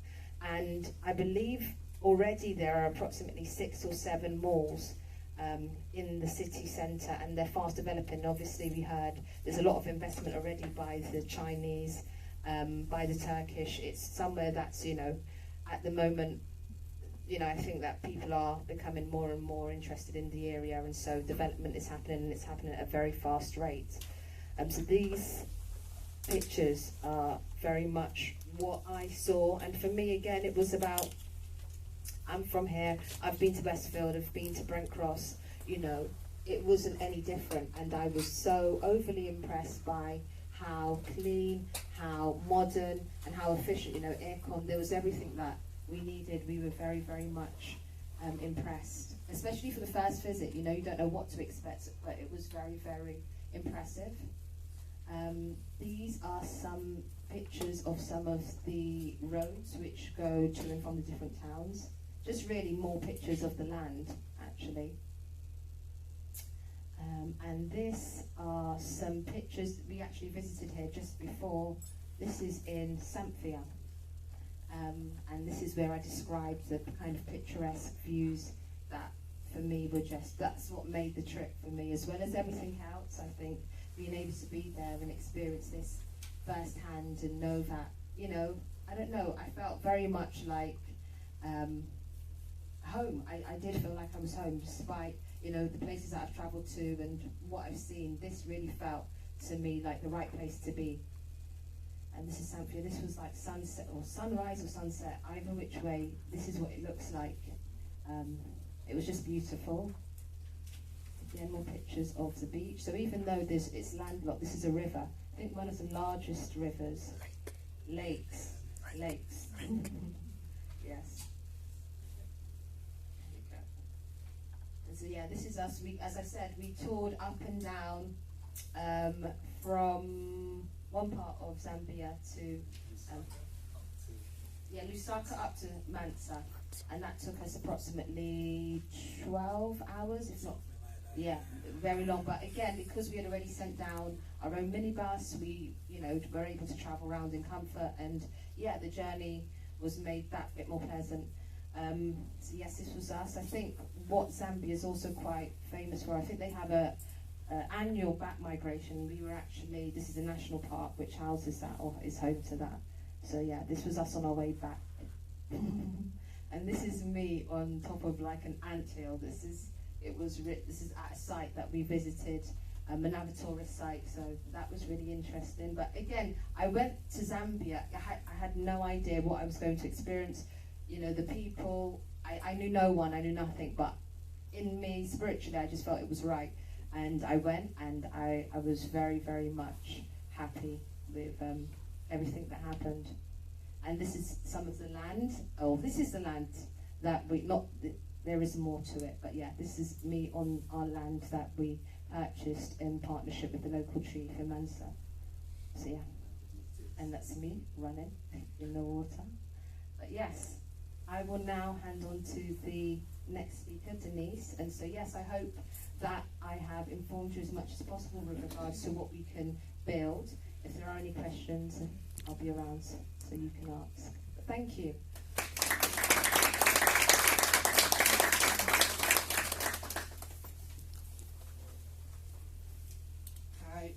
And I believe already there are approximately 6 or 7 malls in the city centre, and they're fast developing. Obviously, we heard there's a lot of investment already by the Chinese, by the Turkish. It's somewhere that's, you know, at the moment, you know, I think that people are becoming more and more interested in the area, and so development is happening, and it's happening at a very fast rate. So these pictures are very much what I saw, and for me, again, it was about, I'm from here, I've been to Westfield, I've been to Brent Cross, you know, it wasn't any different, and I was so overly impressed by how clean, how modern, and how efficient, you know, aircon, there was everything that we needed. We were very, very much impressed, especially for the first visit. You know, you don't know what to expect, but it was very, very impressive. These are some pictures of some of the roads which go to and from the different towns. Just really more pictures of the land, actually. And this are some pictures that we actually visited here just before. This is in Samphia. And this is where I described the kind of picturesque views that for me were just, that's what made the trip for me, as well as everything else. I think being able to be there and experience this firsthand and know that, you know, I don't know, I felt very much like home. I did feel like I was home, despite you know, the places that I've travelled to and what I've seen, this really felt to me like the right place to be. And this is Zamfia. This was like sunset or sunrise or sunset, either which way. This is what it looks like. It was just beautiful. Again, more pictures of the beach. So even though it's landlocked, this is a river. I think one of the largest rivers. Lakes. Yes. And so yeah, this is us. We, as I said, we toured up and down from one part of Zambia to Lusaka up to Mansa, and that took us approximately 12 hours, if not, yeah, very long. But again, because we had already sent down our own minibus, we, you know, were able to travel around in comfort, and yeah, the journey was made that bit more pleasant. So yes, this was us. I think what Zambia is also quite famous for, I think they have a annual bat migration. We were actually, this is a national park which houses that, or is home to that. So yeah, this was us on our way back. And this is me on top of like an anthill. This is at a site that we visited, a Manavatoris site, so that was really interesting. But again, I went to Zambia, I had no idea what I was going to experience. You know, the people, I knew no one, I knew nothing, but in me, spiritually, I just felt it was right. And I went, and I was very, very much happy with everything that happened. And this is some of the land, this is the land that there is more to it, but yeah, this is me on our land that we purchased in partnership with the local chief in Mansa. So yeah, and that's me running in the water. But yes, I will now hand on to the next speaker, Denise. And so yes, I hope that I have informed you as much as possible with regards to what we can build. If there are any questions, I'll be around so you can ask. But thank you. Hi,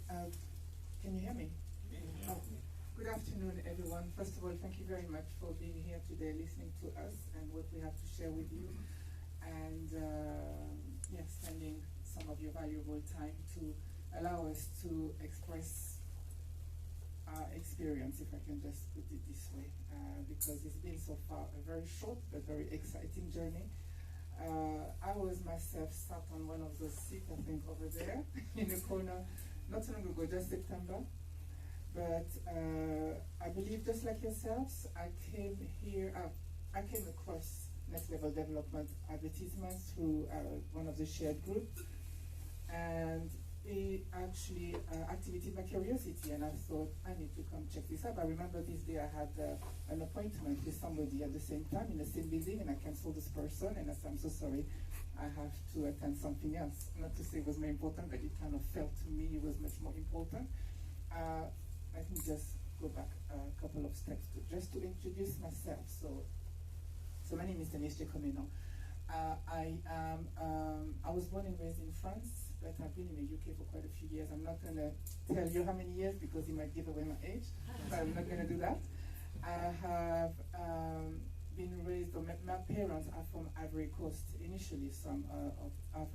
can you hear me? Oh, good afternoon, everyone. First of all, thank you very much for being here today, listening to us and what we have to share with you, and spending some of your valuable time to allow us to express our experience, if I can just put it this way, because it's been so far a very short but very exciting journey. I was myself sat on one of those seats, I think, over there in the corner, not so long ago, just September. But I believe, just like yourselves, I came across Next Level Development advertisements through one of the shared groups, and it actually activated my curiosity, and I thought, I need to come check this out. I remember this day I had an appointment with somebody at the same time in the same building, and I cancelled this person, and I said, I'm so sorry, I have to attend something else. Not to say it was more important, but it kind of felt to me it was much more important. Let me just go back a couple of steps just to introduce myself. So my name is Denise Giacomino. I was born and raised in France, but I've been in the UK for quite a few years. I'm not going to tell you how many years because it might give away my age, so I'm not going to do that. I have been raised, or my parents are from Ivory Coast, initially some of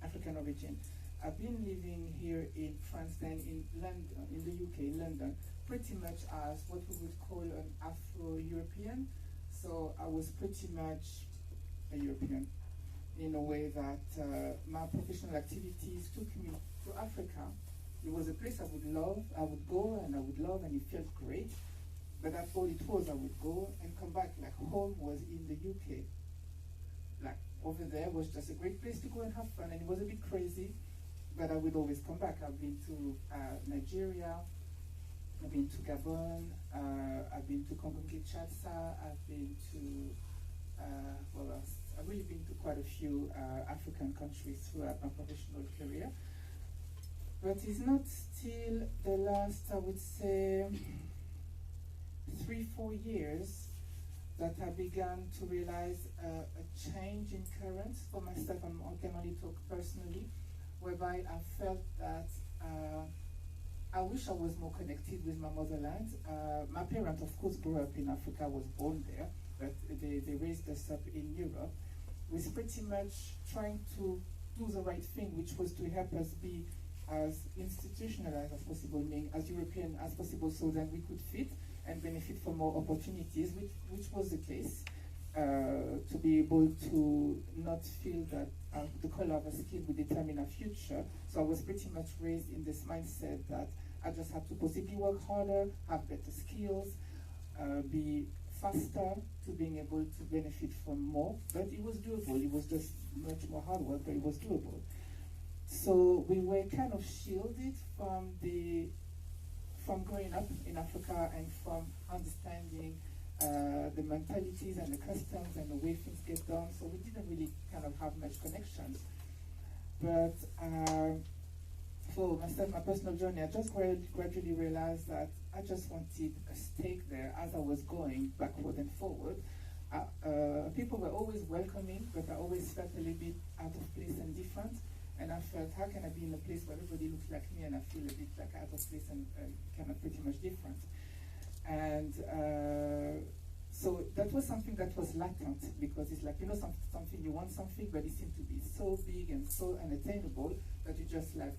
African origin. I've been living here in France, then in London, in the UK, London, pretty much as what we would call an Afro-European. So I was pretty much a European in a way that my professional activities took me to Africa. It was a place I would go and I would love, and it felt great. But that's all it was. I would go and come back. Like, home was in the UK. Like, over there was just a great place to go and have fun, and it was a bit crazy, but I would always come back. I've been to Nigeria, I've been to Gabon, I've been to Congo-Kinshasa, I've been to, I've really been to quite a few African countries throughout my professional career. But it's not still the last, I would say, 3-4 years that I began to realize a change in currents for myself. I can only talk personally, whereby I felt that I wish I was more connected with my motherland. My parents, of course, grew up in Africa, was born there, but they raised us up in Europe, with pretty much trying to do the right thing, which was to help us be as institutionalized as possible, meaning as European as possible, so that we could fit and benefit from more opportunities, which was the case. To be able to not feel that the color of a skin would determine our future. So I was pretty much raised in this mindset that I just had to possibly work harder, have better skills, be faster to being able to benefit from more. But it was doable. It was just much more hard work, but it was doable. So we were kind of shielded from growing up in Africa and from understanding the mentalities and the customs and the way things get done. So we didn't really kind of have much connections. But for myself, my personal journey, I just gradually realized that I just wanted a stake there as I was going backward and forward. People were always welcoming, but I always felt a little bit out of place and different. And I felt, how can I be in a place where everybody looks like me and I feel a bit like out of place and kind of pretty much different. And so that was something that was latent, because it's like, something, you want something, but it seemed to be so big and so unattainable that you just like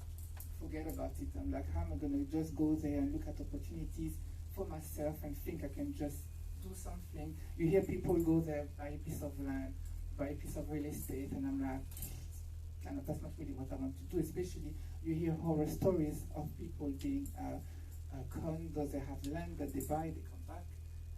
forget about it. I'm like, how am I going to just go there and look at opportunities for myself and think I can just do something? You hear people go there, buy a piece of land, buy a piece of real estate, and I'm like, that's not really what I want to do. Especially you hear horror stories of people being conned, or they have land that they buy, they come back,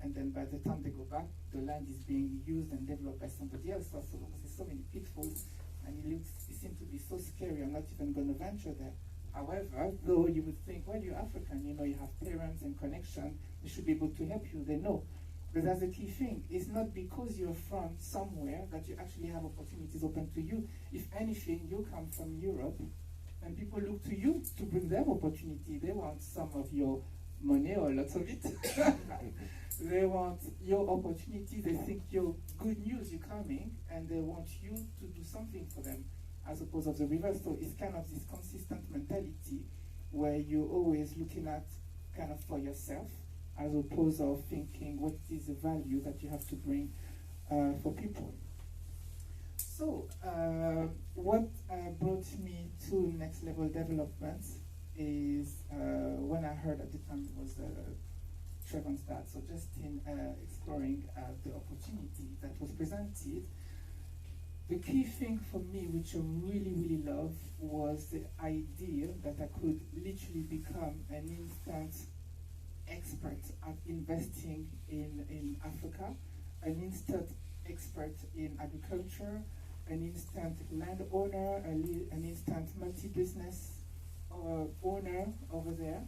and then by the time they go back, the land is being used and developed by somebody else. So there's so many pitfalls, and it seems to be so scary. I'm not even going to venture there. However, though you would think, well, you're African, you have parents and connection, they should be able to help you. They know. But that's the key thing. It's not because you're from somewhere that you actually have opportunities open to you. If anything, you come from Europe, and people look to you to bring them opportunity. They want some of your money or lots of it. They want your opportunity. They think you're good news, you're coming, and they want you to do something for them, as opposed to the reverse. So it's kind of this consistent mentality where you're always looking at kind of for yourself, as opposed to thinking what is the value that you have to bring for people. So what brought me to next level development is when I heard at the time it was Trevon's dad, so just in exploring the opportunity that was presented. The key thing for me, which I really, really love, was the idea that I could literally become an instant expert at investing in Africa, an instant expert in agriculture, an instant landowner, an instant multi-business owner over there,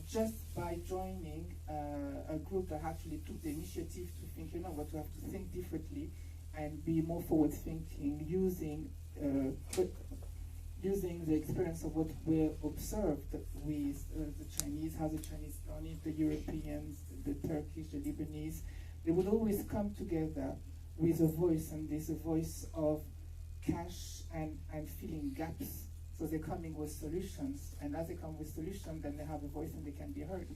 just by joining a group that actually took the initiative to think, what, we have to think differently and be more forward-thinking, using the experience of what we observed with the Chinese, how the Chinese done it, the Europeans, the Turkish, the Lebanese. They would always come together with a voice, and there's a voice of cash and filling gaps. So they're coming with solutions, and as they come with solutions, then they have a voice and they can be heard.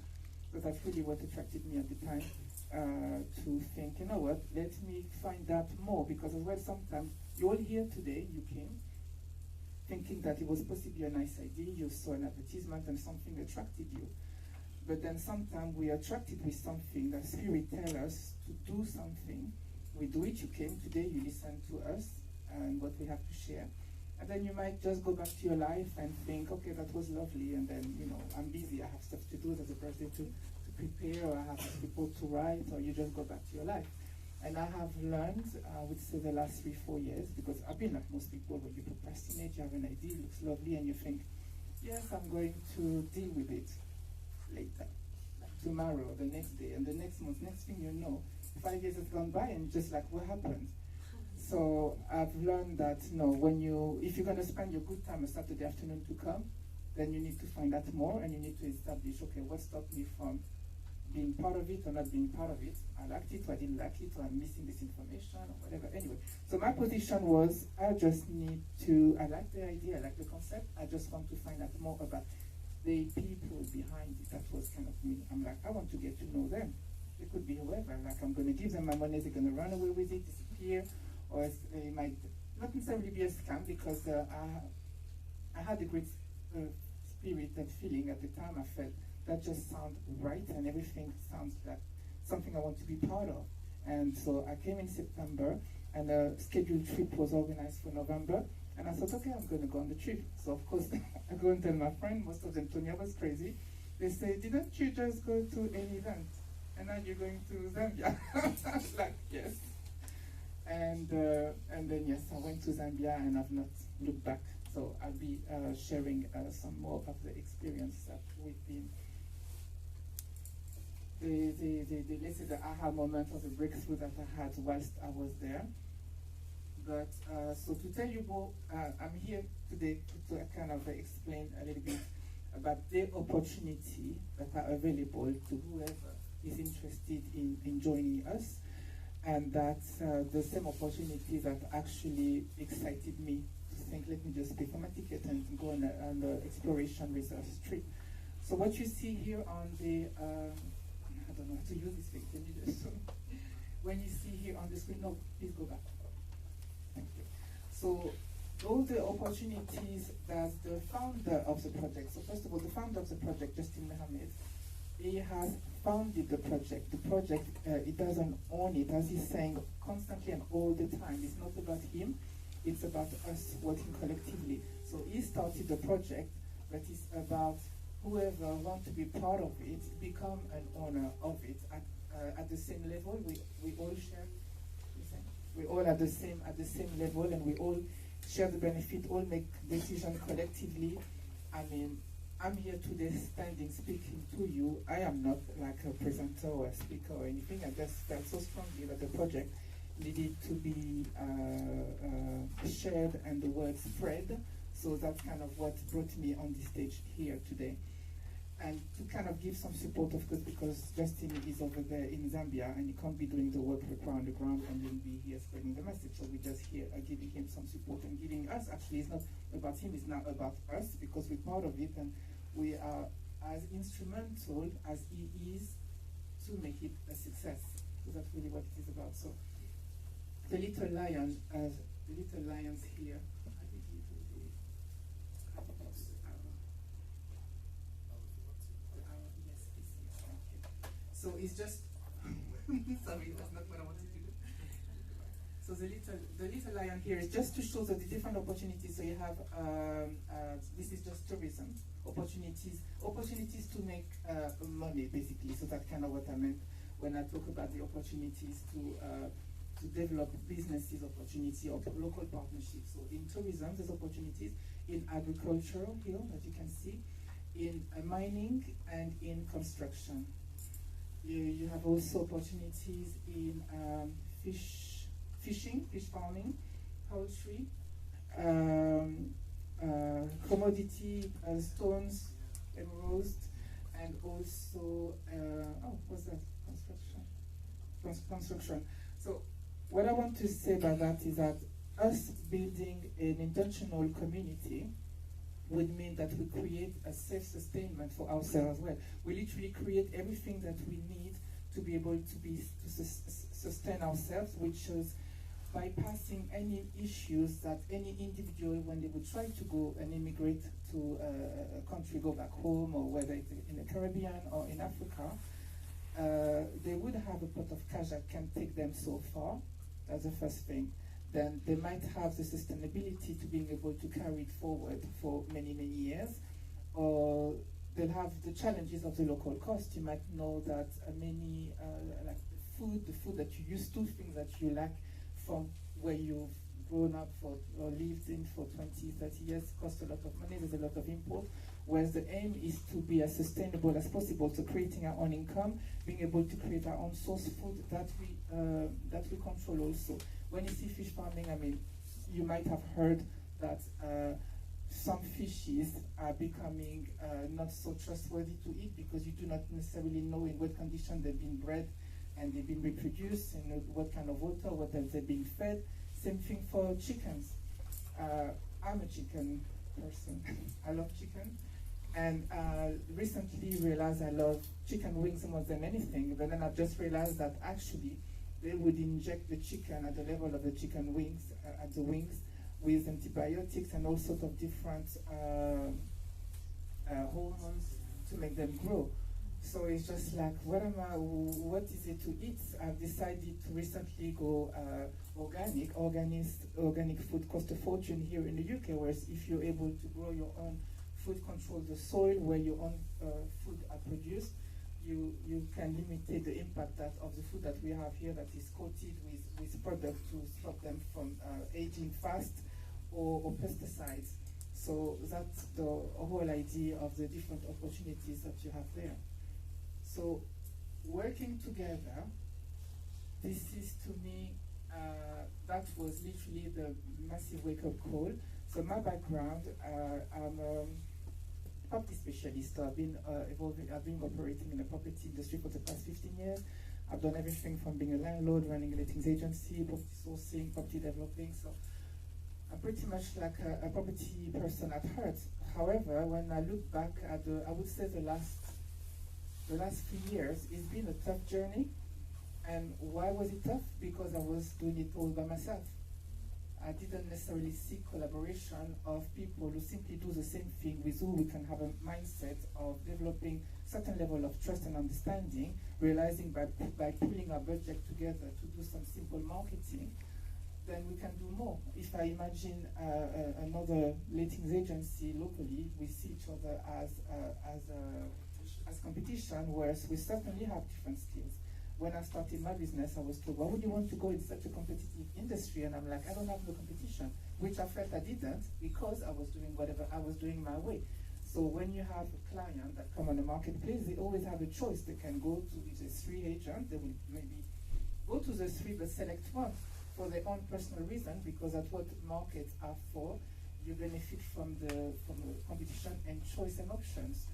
So that's really what attracted me at the time, to think, what, let me find out more, because as well sometimes, you're all here today, you came, thinking that it was possibly a nice idea, you saw an advertisement and something attracted you. But then sometimes we are attracted with something that Spirit tells us to do something. We do it, you came today, you listen to us and what we have to share. And then you might just go back to your life and think, okay, that was lovely, and then, I'm busy, I have stuff to do, there's a birthday to prepare, or I have people to write, or you just go back to your life. And I have learned, I would say the last 3-4 years, because I've been like most people, when you procrastinate, you have an idea, it looks lovely, and you think, yes, I'm going to deal with it later, tomorrow, the next day, and the next month. Next thing you know, 5 years has gone by, and you're just like, what happened? So I've learned that, if you're going to spend your good time a Saturday afternoon to come, then you need to find out more, and you need to establish, okay, what stopped me from being part of it or not being part of it. I liked it or I didn't like it, or I'm missing this information or whatever. Anyway, so my position was, I like the idea, I like the concept, I just want to find out more about the people behind it. That was kind of me. I'm like, I want to get to know them. It could be whoever, like I'm going to give them my money, they're going to run away with it, disappear, or it might not necessarily be a scam because I had a great spirit and feeling at the time. I felt that just sounds right and everything sounds like something I want to be part of. And so I came in September and a scheduled trip was organized for November. And I thought, okay, I'm going to go on the trip. So of course, I go and tell my friend, most of them told me I was crazy. They say, didn't you just go to an event? And now you're going to Zambia? I was like, yes. And then yes, I went to Zambia and I've not looked back. So I'll be sharing some more of the experience that we've been. Let's say the aha moment or the breakthrough that I had whilst I was there. But so to tell you more, I'm here today to kind of explain a little bit about the opportunity that are available to whoever is interested in joining us, and that's the same opportunity that actually excited me to think, let me just pay for my ticket and go on the exploration research trip. So what you see here on the, I don't know how to use this thing, can you just, when you see here on the screen, no, please go back. Thank you. So all the opportunities that the founder of the project, so first of all, the founder of the project, Justin Mohammed, he has founded the project. The project, he doesn't own it, as he's saying constantly and all the time. It's not about him, it's about us working collectively. So he started the project, but it's about whoever wants to be part of it, become an owner of it. At the same level, we all share. We all at the same level, and we all share the benefit. All make decisions collectively. I mean, I'm here today, standing, speaking to you. I am not like a presenter or a speaker or anything. I just felt so strongly that the project needed to be shared and the word spread. So that's kind of what brought me on the stage here today. And to kind of give some support, of course, because Justin is over there in Zambia and he can't be doing the work on the ground and then be here spreading the message. So we just here giving him some support and giving us, actually, it's not about him, it's now about us, because we're part of it and we are as instrumental as he is to make it a success. So that's really what it is about. So the little lion, the little lions here. So it's just, sorry, that's not what I wanted to do. So the little lion here is just to show the different opportunities. So you have, this is just tourism, opportunities to make money, basically. So that's kind of what I meant when I talk about the opportunities to develop businesses, opportunity of local partnerships. So in tourism, there's opportunities in agriculture here, that you can see, in mining and in construction. You have also opportunities in fishing, fish farming, poultry, commodity, stones, emeralds, and also, what's that? Construction. So what I want to say about that is that us building an intentional community would mean that we create a self-sustainment for ourselves as well. We literally create everything that we need to be able to sustain ourselves, which is bypassing any issues that any individual, when they would try to go and immigrate to a country, go back home, or whether it's in the Caribbean or in Africa, they would have a pot of cash that can take them so far. That's the first thing. Then they might have the sustainability to being able to carry it forward for many, many years. Or they'll have the challenges of the local cost. You might know that many, like the food that you used to, things that you lack from where you've grown up for or lived in for 20, 30 years, cost a lot of money, there's a lot of import. Whereas the aim is to be as sustainable as possible, so creating our own income, being able to create our own source food that we control also. When you see fish farming, I mean, you might have heard that some fishes are becoming not so trustworthy to eat because you do not necessarily know in what condition they've been bred and they've been reproduced, and what kind of water, what else they've been fed. Same thing for chickens. I'm a chicken person. I love chicken. And recently realized I love chicken wings more than anything. But then I just realized that actually they would inject the chicken at the level of the chicken wings, at the wings, with antibiotics and all sorts of different hormones to make them grow. So it's just like, what is it to eat? I've decided to recently go organic. Organic food costs a fortune here in the UK, whereas if you're able to grow your own food, control the soil where your own food are produced, you can limit the impact of the food that we have here that is coated with products to stop them from aging fast or pesticides. So that's the whole idea of the different opportunities that you have there. So working together, this is to me, that was literally the massive wake-up call. So my background, I'm a property specialist. So I've been operating in the property industry for the past 15 years. I've done everything from being a landlord, running a lettings agency, property sourcing, property developing. So I'm pretty much like a property person at heart. However, when I look back at I would say the last few years, it's been a tough journey. And why was it tough? Because I was doing it all by myself. I didn't necessarily seek collaboration of people who simply do the same thing with who we can have a mindset of developing certain level of trust and understanding, realizing by pulling our budget together to do some simple marketing, then we can do more. If I imagine another lettings agency locally, we see each other as competition, whereas we certainly have different skills. When I started my business, I was told, why would you want to go in such a competitive industry? And I'm like, I don't have no competition, which I felt I didn't because I was doing whatever I was doing my way. So when you have a client that come on the marketplace, they always have a choice. They can go to the 3 agent, they will maybe go to the 3 but select one for their own personal reason, because that's what markets are for. You benefit from the competition and choice and options.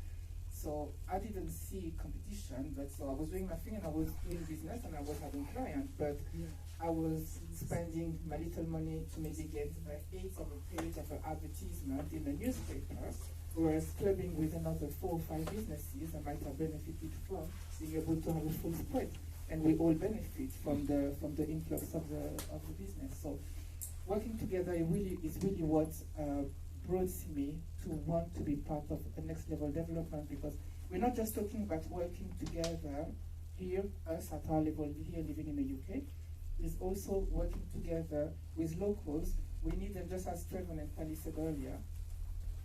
So I didn't see competition, but so I was doing my thing and I was doing business and I was having clients, but I was spending my little money to maybe get an eighth of a page of an advertisement in the newspaper, whereas clubbing with another 4 or 5 businesses, I might have benefited from being able to have a full spread, and we all benefit from the influx of the business. So working together is really what brought me to want to be part of a next level development, because we're not just talking about working together here, us at our level here living in the UK, is also working together with locals. We need them, just as Trevor and Pali said earlier,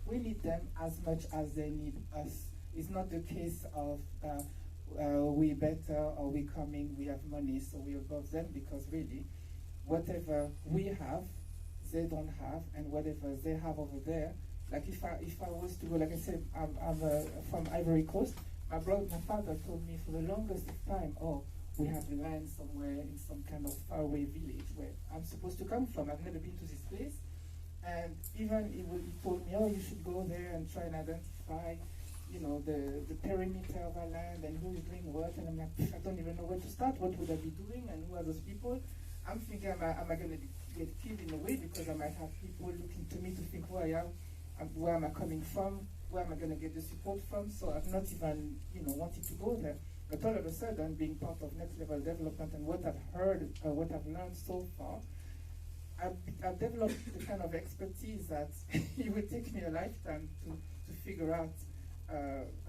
we need them as much as they need us. It's not the case of we better or we coming, we have money, so we're above them, because really, whatever we have, they don't have, and whatever they have over there, like if I was to go, like I said, I'm from Ivory Coast. My father told me for the longest time, oh, we have land somewhere in some kind of faraway village where I'm supposed to come from. I've never been to this place, and even he told me, oh, you should go there and try and identify, the perimeter of our land and who is doing what. And I'm like, I don't even know where to start. What would I be doing, and who are those people? I'm thinking, am I going to get killed in a way, because I might have people looking to me to think who I am, where am I coming from, where am I going to get the support from? So I've not even, wanted to go there. But all of a sudden, being part of next level development and what I've heard, what I've learned so far, I've developed the kind of expertise that it would take me a lifetime to figure out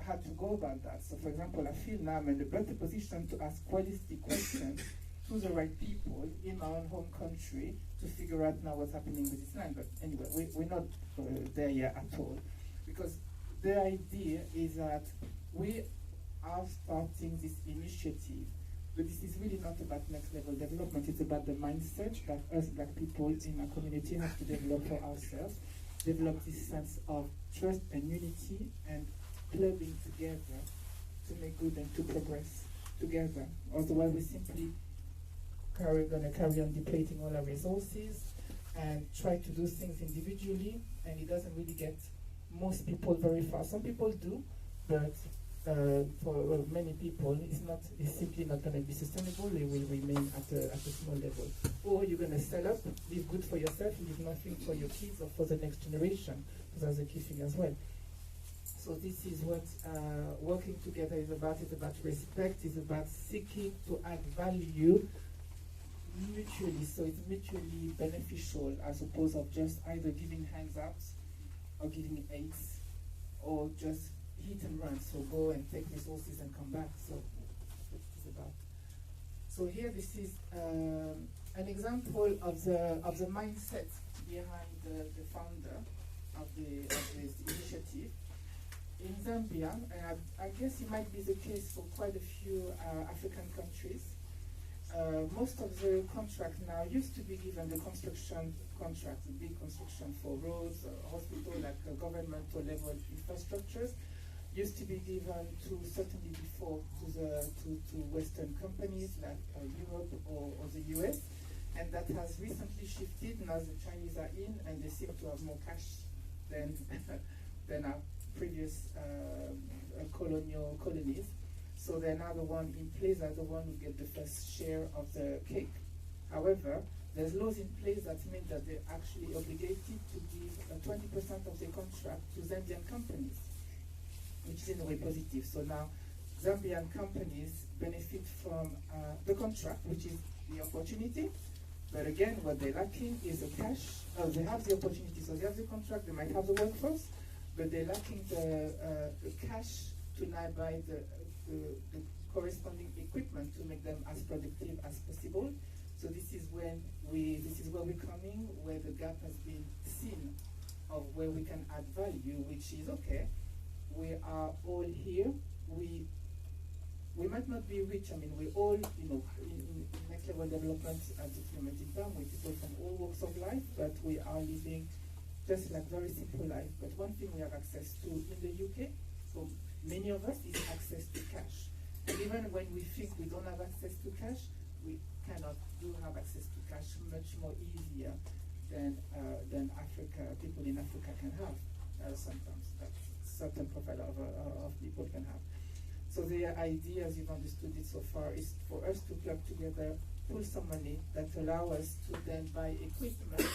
how to go about that. So for example, I feel now I'm in a better position to ask quality questions to the right people in my own home country to figure out now what's happening with this land. But anyway, we're not there yet at all, because the idea is that we are starting this initiative, but this is really not about next level development. It's about the mindset that us Black people in our community have to develop for ourselves, develop this sense of trust and unity and clubbing together to make good and to progress together. Otherwise, we simply going to carry on depleting all our resources and try to do things individually, and it doesn't really get most people very far. Some people do, but for many people, it's simply not going to be sustainable. They will remain at a small level. Or you're going to sell up, live good for yourself, leave nothing for your kids or for the next generation. So that's a key thing as well. So this is what working together is about. It's about respect. It's about seeking to add value mutually, so it's mutually beneficial as opposed of just either giving hands out or giving aids or just hit and run, so go and take resources and come back. So that's what it's about. So here this is an example of the mindset behind the founder of this initiative. In Zambia, and I guess it might be the case for quite a few African countries, most of the contract now used to be given the construction contract, the big construction for roads, hospital, like governmental level infrastructures, used to be given to certainly before to Western companies like Europe or the US, and that has recently shifted. Now the Chinese are in, and they seem to have more cash than than our previous colonies. So they're now the one in place as the one who get the first share of the cake. However, there's laws in place that mean that they're actually obligated to give 20% of their contract to Zambian companies, which is in a way positive. So now Zambian companies benefit from the contract, which is the opportunity. But again, what they're lacking is the cash. They have the opportunity, so they have the contract, they might have the workforce, but they're lacking the cash to now buy the corresponding equipment to make them as productive as possible. So this is where we're coming, where the gap has been seen of where we can add value, which is okay. We are all here. We might not be rich. I mean, we all, in next level development at this moment in time, with people from all walks of life, but we are living just like very simple life. But one thing we have access to in the UK, for many of us, is access to cash. And even when we think we don't have access to cash, we do have access to cash much more easier than people in Africa can have. Sometimes that certain profile of people can have. So the idea, as you've understood it so far, is for us to club together, pull some money that allow us to then buy equipment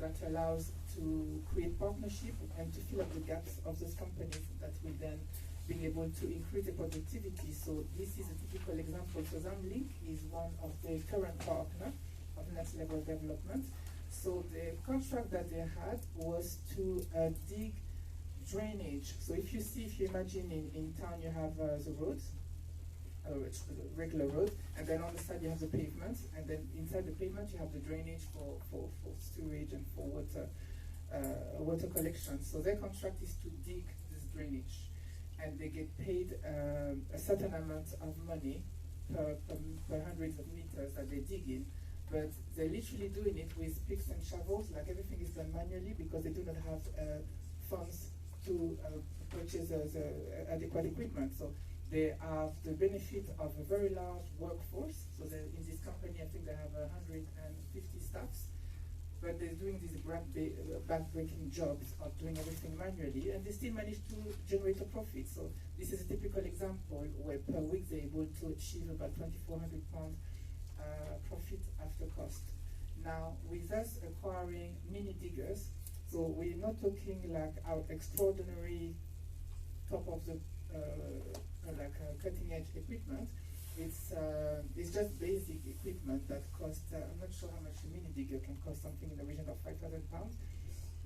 that allows to create partnership and to fill up the gaps of those companies that will then be able to increase the productivity. So this is a typical example. So Zamlink is one of the current partner of Next Level Development. So the contract that they had was to dig drainage. So if you imagine in town you have the roads, regular road, and then on the side you have the pavement, and then inside the pavement you have the drainage for sewage and for water collection. So their contract is to dig this drainage, and they get paid a certain amount of money per hundreds of meters that they dig in. But they're literally doing it with picks and shovels, like everything is done manually because they do not have funds to purchase adequate equipment. So they have the benefit of a very large workforce. So in this company, I think they have 150 staffs, but they're doing these back-breaking jobs of doing everything manually, and they still manage to generate a profit. So this is a typical example where per week they're able to achieve about £2,400 profit after cost. Now, with us acquiring mini diggers, so we're not talking like our extraordinary top of the cutting edge equipment. It's just basic equipment that costs. I'm not sure how much a mini digger can cost. Something in the region of £5,000.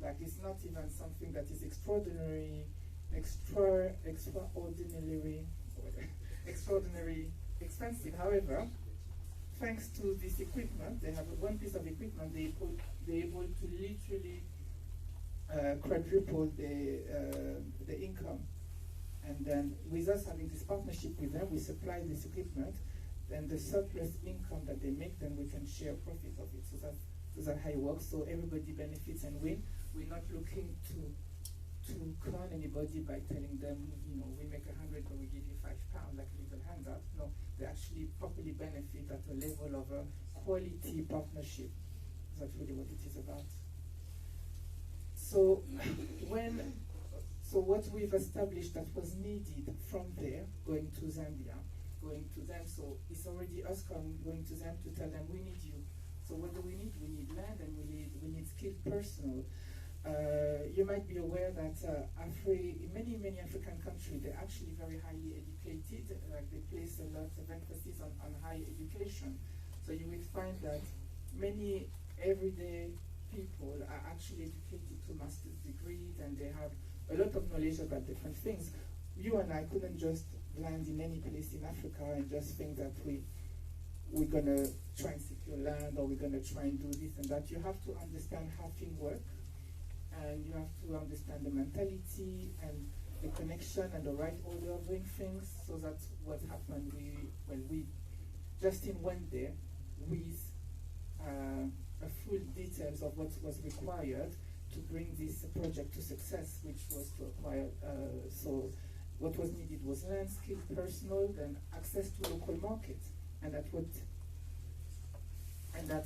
Like it's not even something that is extraordinary expensive. However, thanks to this equipment, they have one piece of equipment. They're able to literally quadruple the income. And then with us having this partnership with them, we supply this equipment, then the surplus income that they make, then we can share profit of it. So that's how it works. So everybody benefits and win. We're not looking to con anybody by telling them, we make 100 but we give you £5, like a little handout. No, they actually properly benefit at a level of a quality partnership. That's really what it is about. So what we've established that was needed from there, going to Zambia, going to them, so it's already us going to them to tell them we need you. So what do we need? We need land and we need skilled personnel. You might be aware that in many African countries, they're actually very highly educated. Like they place a lot of emphasis on higher education. So you will find that many everyday people are actually educated to master's degrees and they have a lot of knowledge about different things. You and I couldn't just land in any place in Africa and just think that we're gonna try and secure land or we're gonna try and do this and that. You have to understand how things work, and you have to understand the mentality and the connection and the right order of doing things. So that's what happened when we Justin went there with a full details of what was required to bring this project to success, which was to acquire. So what was needed was land, skill, personal, then access to local market, and that's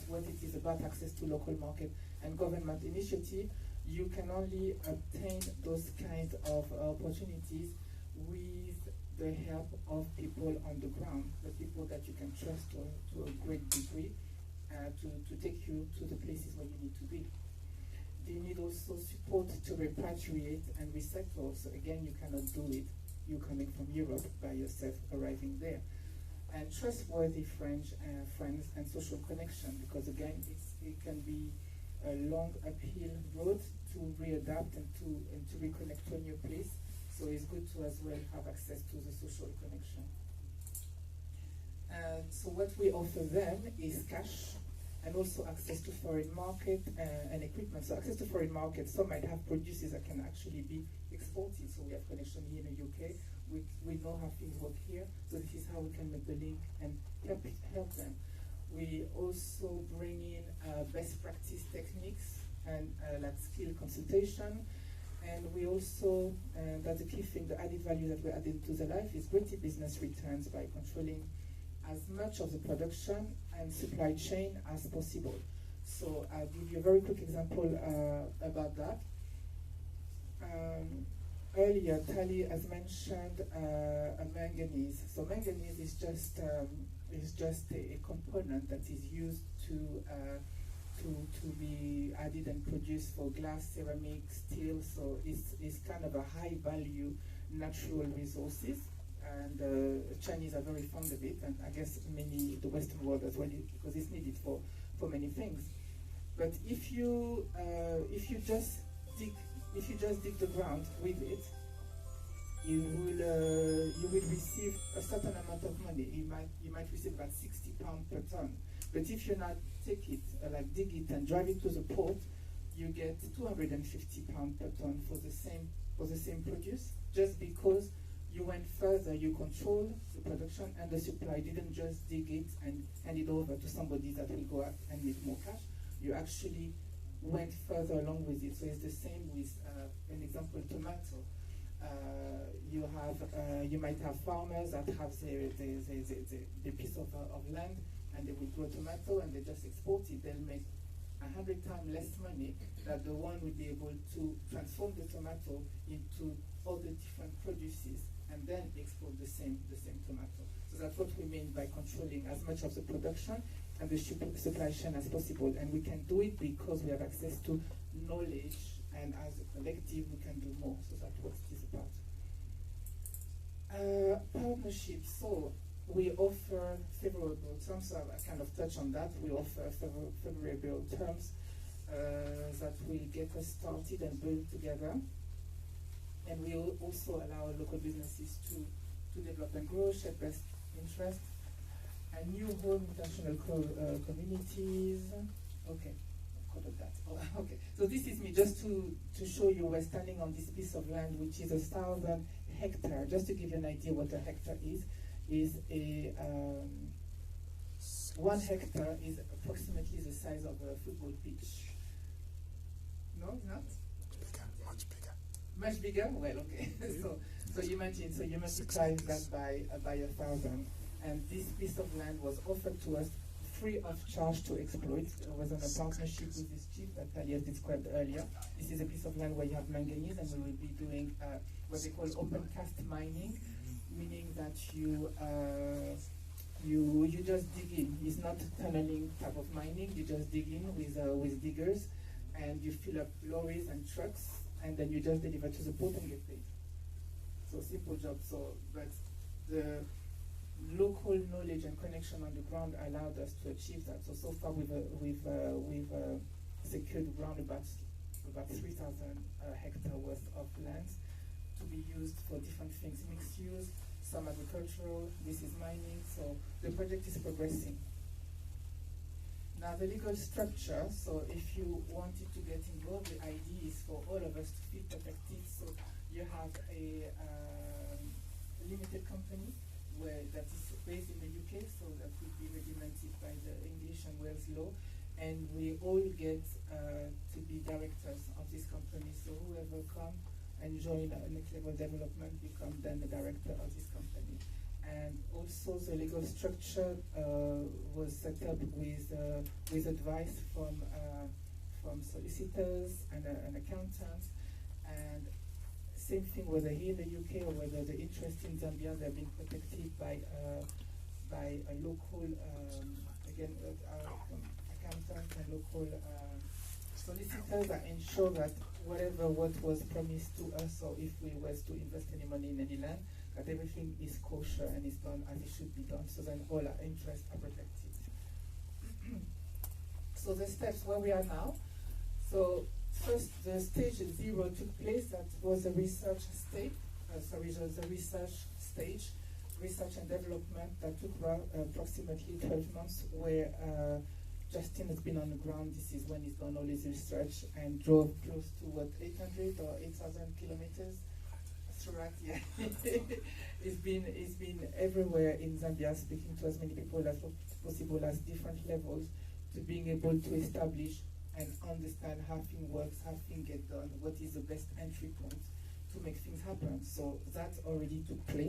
what it is about: access to local market and government initiative. You can only obtain those kind of opportunities with the help of people on the ground, the people that you can trust to a great degree, to take you to the places where you need to be. You need also support to repatriate and resettle. So again, you cannot do it, you coming from Europe by yourself, arriving there. And trustworthy friends and social connection, because again, it can be a long uphill road to readapt and to reconnect to a new place. So it's good to as well have access to the social connection. So what we offer them is cash and also access to foreign market and equipment. So access to foreign market, some might have producers that can actually be exported. So we have connection here in the UK. We know how things work here. So this is how we can make the link and help them. We also bring in best practice techniques and like skill consultation. And we also, that's a key thing, the added value that we're adding to the life is greater business returns by controlling as much of the production and supply chain as possible. So I'll give you a very quick example about that. Earlier, Tali has mentioned a manganese. So manganese is just a component that is used to be added and produced for glass, ceramic, steel. So it's kind of a high value natural resources, and Chinese are very fond of it, and I guess the Western world as well, because it's needed for many things. But if you just dig the ground with it, you will receive a certain amount of money. You might receive about £60 per ton. But if you not take it, dig it and drive it to the port, you get £250 per ton for the same produce, just because you went further, you control the production and the supply. You didn't just dig it and hand it over to somebody that will go out and make more cash. You actually went further along with it. So it's the same with an example, tomato. You might have farmers that have the piece of land, and they will grow tomato and they just export it. They'll make 100 times less money than the one will be able to transform the tomato into all the different produces and then export the same tomato. So that's what we mean by controlling as much of the production and the supply chain as possible. And we can do it because we have access to knowledge, and as a collective we can do more. So that's what it is about. Partnerships. So we offer favorable terms. So I kind of touch on that. We offer favorable terms that will get us started and build together. And we also allow local businesses to develop and grow, share best interest, and new home international communities. Okay, I've covered that. Oh, okay, so this is me just to show you we're standing on this piece of land, which is 1,000 hectares. Just to give you an idea what a hectare is a 1 hectare is approximately the size of a football pitch. No, not? Much bigger. Much bigger? Well, okay. so you multiply that by 1,000, and this piece of land was offered to us free of charge to exploit. It was in a partnership with this chief that Talia described earlier. This is a piece of land where you have manganese, and we will be doing what they call open cast mining, meaning that you just dig in. It's not tunneling type of mining. You just dig in with diggers, and you fill up lorries and trucks, and then you just deliver to the port and get paid. So simple job. So, but local knowledge and connection on the ground allowed us to achieve that. So far we've secured around about 3,000 hectare worth of land to be used for different things, mixed use, some agricultural, this is mining, so the project is progressing. Now the legal structure, so if you wanted to get involved, the idea is for all of us to feel protected. So you have a limited company that is based in the UK, so that will be regimented by the English and Wales law, and we all get to be directors of this company. So whoever come and join Next Level Development become then the director of this company. And also the legal structure was set up with advice from solicitors and accountants. And same thing whether here in the UK or whether the interest in Zambia, they're being protected by a local accountants and local solicitors that ensure that what was promised to us, or if we was to invest any money in any land, that everything is kosher and is done as it should be done, so then all our interests are protected. So the steps where we are now. So first, the stage 0 took place. That was the research stage. The research stage, research and development that took approximately 12 months, where Justin has been on the ground. This is when he's done all his research and drove close to 800 or 8,000 kilometers. Throughout, yeah. He's been everywhere in Zambia, speaking to as many people as possible at different levels, to being able to establish and understand how things works, how things get done, what is the best entry point to make things happen. So that already took place.